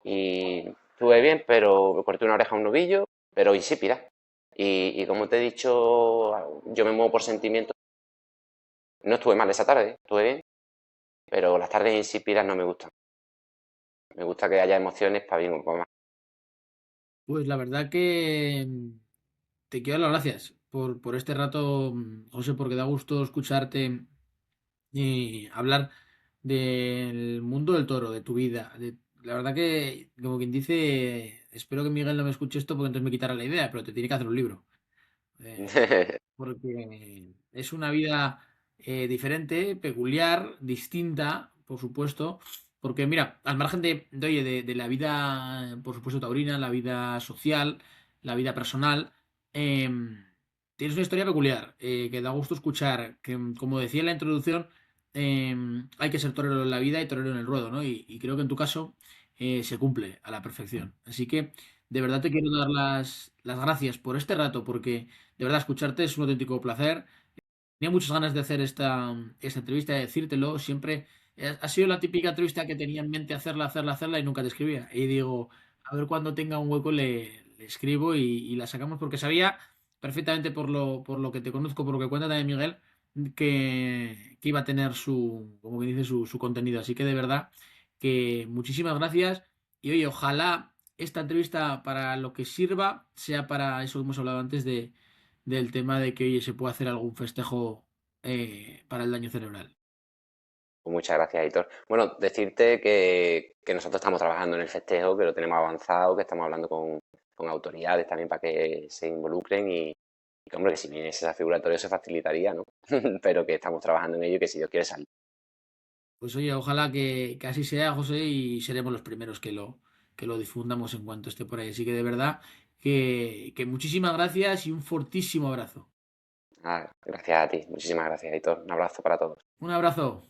y estuve bien, pero me corté una oreja a un novillo, pero insípida. Y como te he dicho, yo me muevo por sentimiento. No estuve mal esa tarde, estuve bien, pero las tardes insípidas no me gustan. Me gusta que haya emociones para bien o para mal. Pues la verdad que te quiero dar las gracias por este rato, José, porque da gusto escucharte hablar del mundo del toro, de tu vida. La verdad que, como quien dice, espero que Miguel no me escuche esto porque entonces me quitará la idea, pero te tiene que hacer un libro. Porque es una vida diferente, peculiar, distinta, por supuesto. Porque mira, al margen oye, de la vida, por supuesto, taurina, la vida social, la vida personal, tienes una historia peculiar que da gusto escuchar. Que, como decía en la introducción, hay que ser torero en la vida y torero en el ruedo, ¿no? Y creo que en tu caso se cumple a la perfección. Así que de verdad te quiero dar las gracias por este rato, porque de verdad, escucharte es un auténtico placer. Tenía muchas ganas de hacer esta entrevista, de decírtelo. Siempre ha sido la típica entrevista que tenía en mente hacerla y nunca te escribía. Y digo, a ver cuando tenga un hueco le escribo y la sacamos porque sabía perfectamente por lo que te conozco, por lo que cuenta también Miguel, que iba a tener como que dice, su contenido. Así que de verdad que muchísimas gracias Y oye, ojalá esta entrevista para lo que sirva sea para eso que hemos hablado antes del tema de que, oye, se puede hacer algún festejo para el daño cerebral. Pues muchas gracias, Aitor. Bueno, decirte que nosotros estamos trabajando en el festejo, que lo tenemos avanzado, que estamos hablando con autoridades también para que se involucren y que, hombre, que si viniese esa figuratoria se facilitaría, ¿no? Pero que estamos trabajando en ello y que si Dios quiere salir. Pues oye, ojalá que así sea, José, y seremos los primeros que lo difundamos en cuanto esté por ahí. Así que de verdad que muchísimas gracias y un fortísimo abrazo. Gracias a ti, muchísimas gracias, Aitor. Un abrazo para todos. Un abrazo.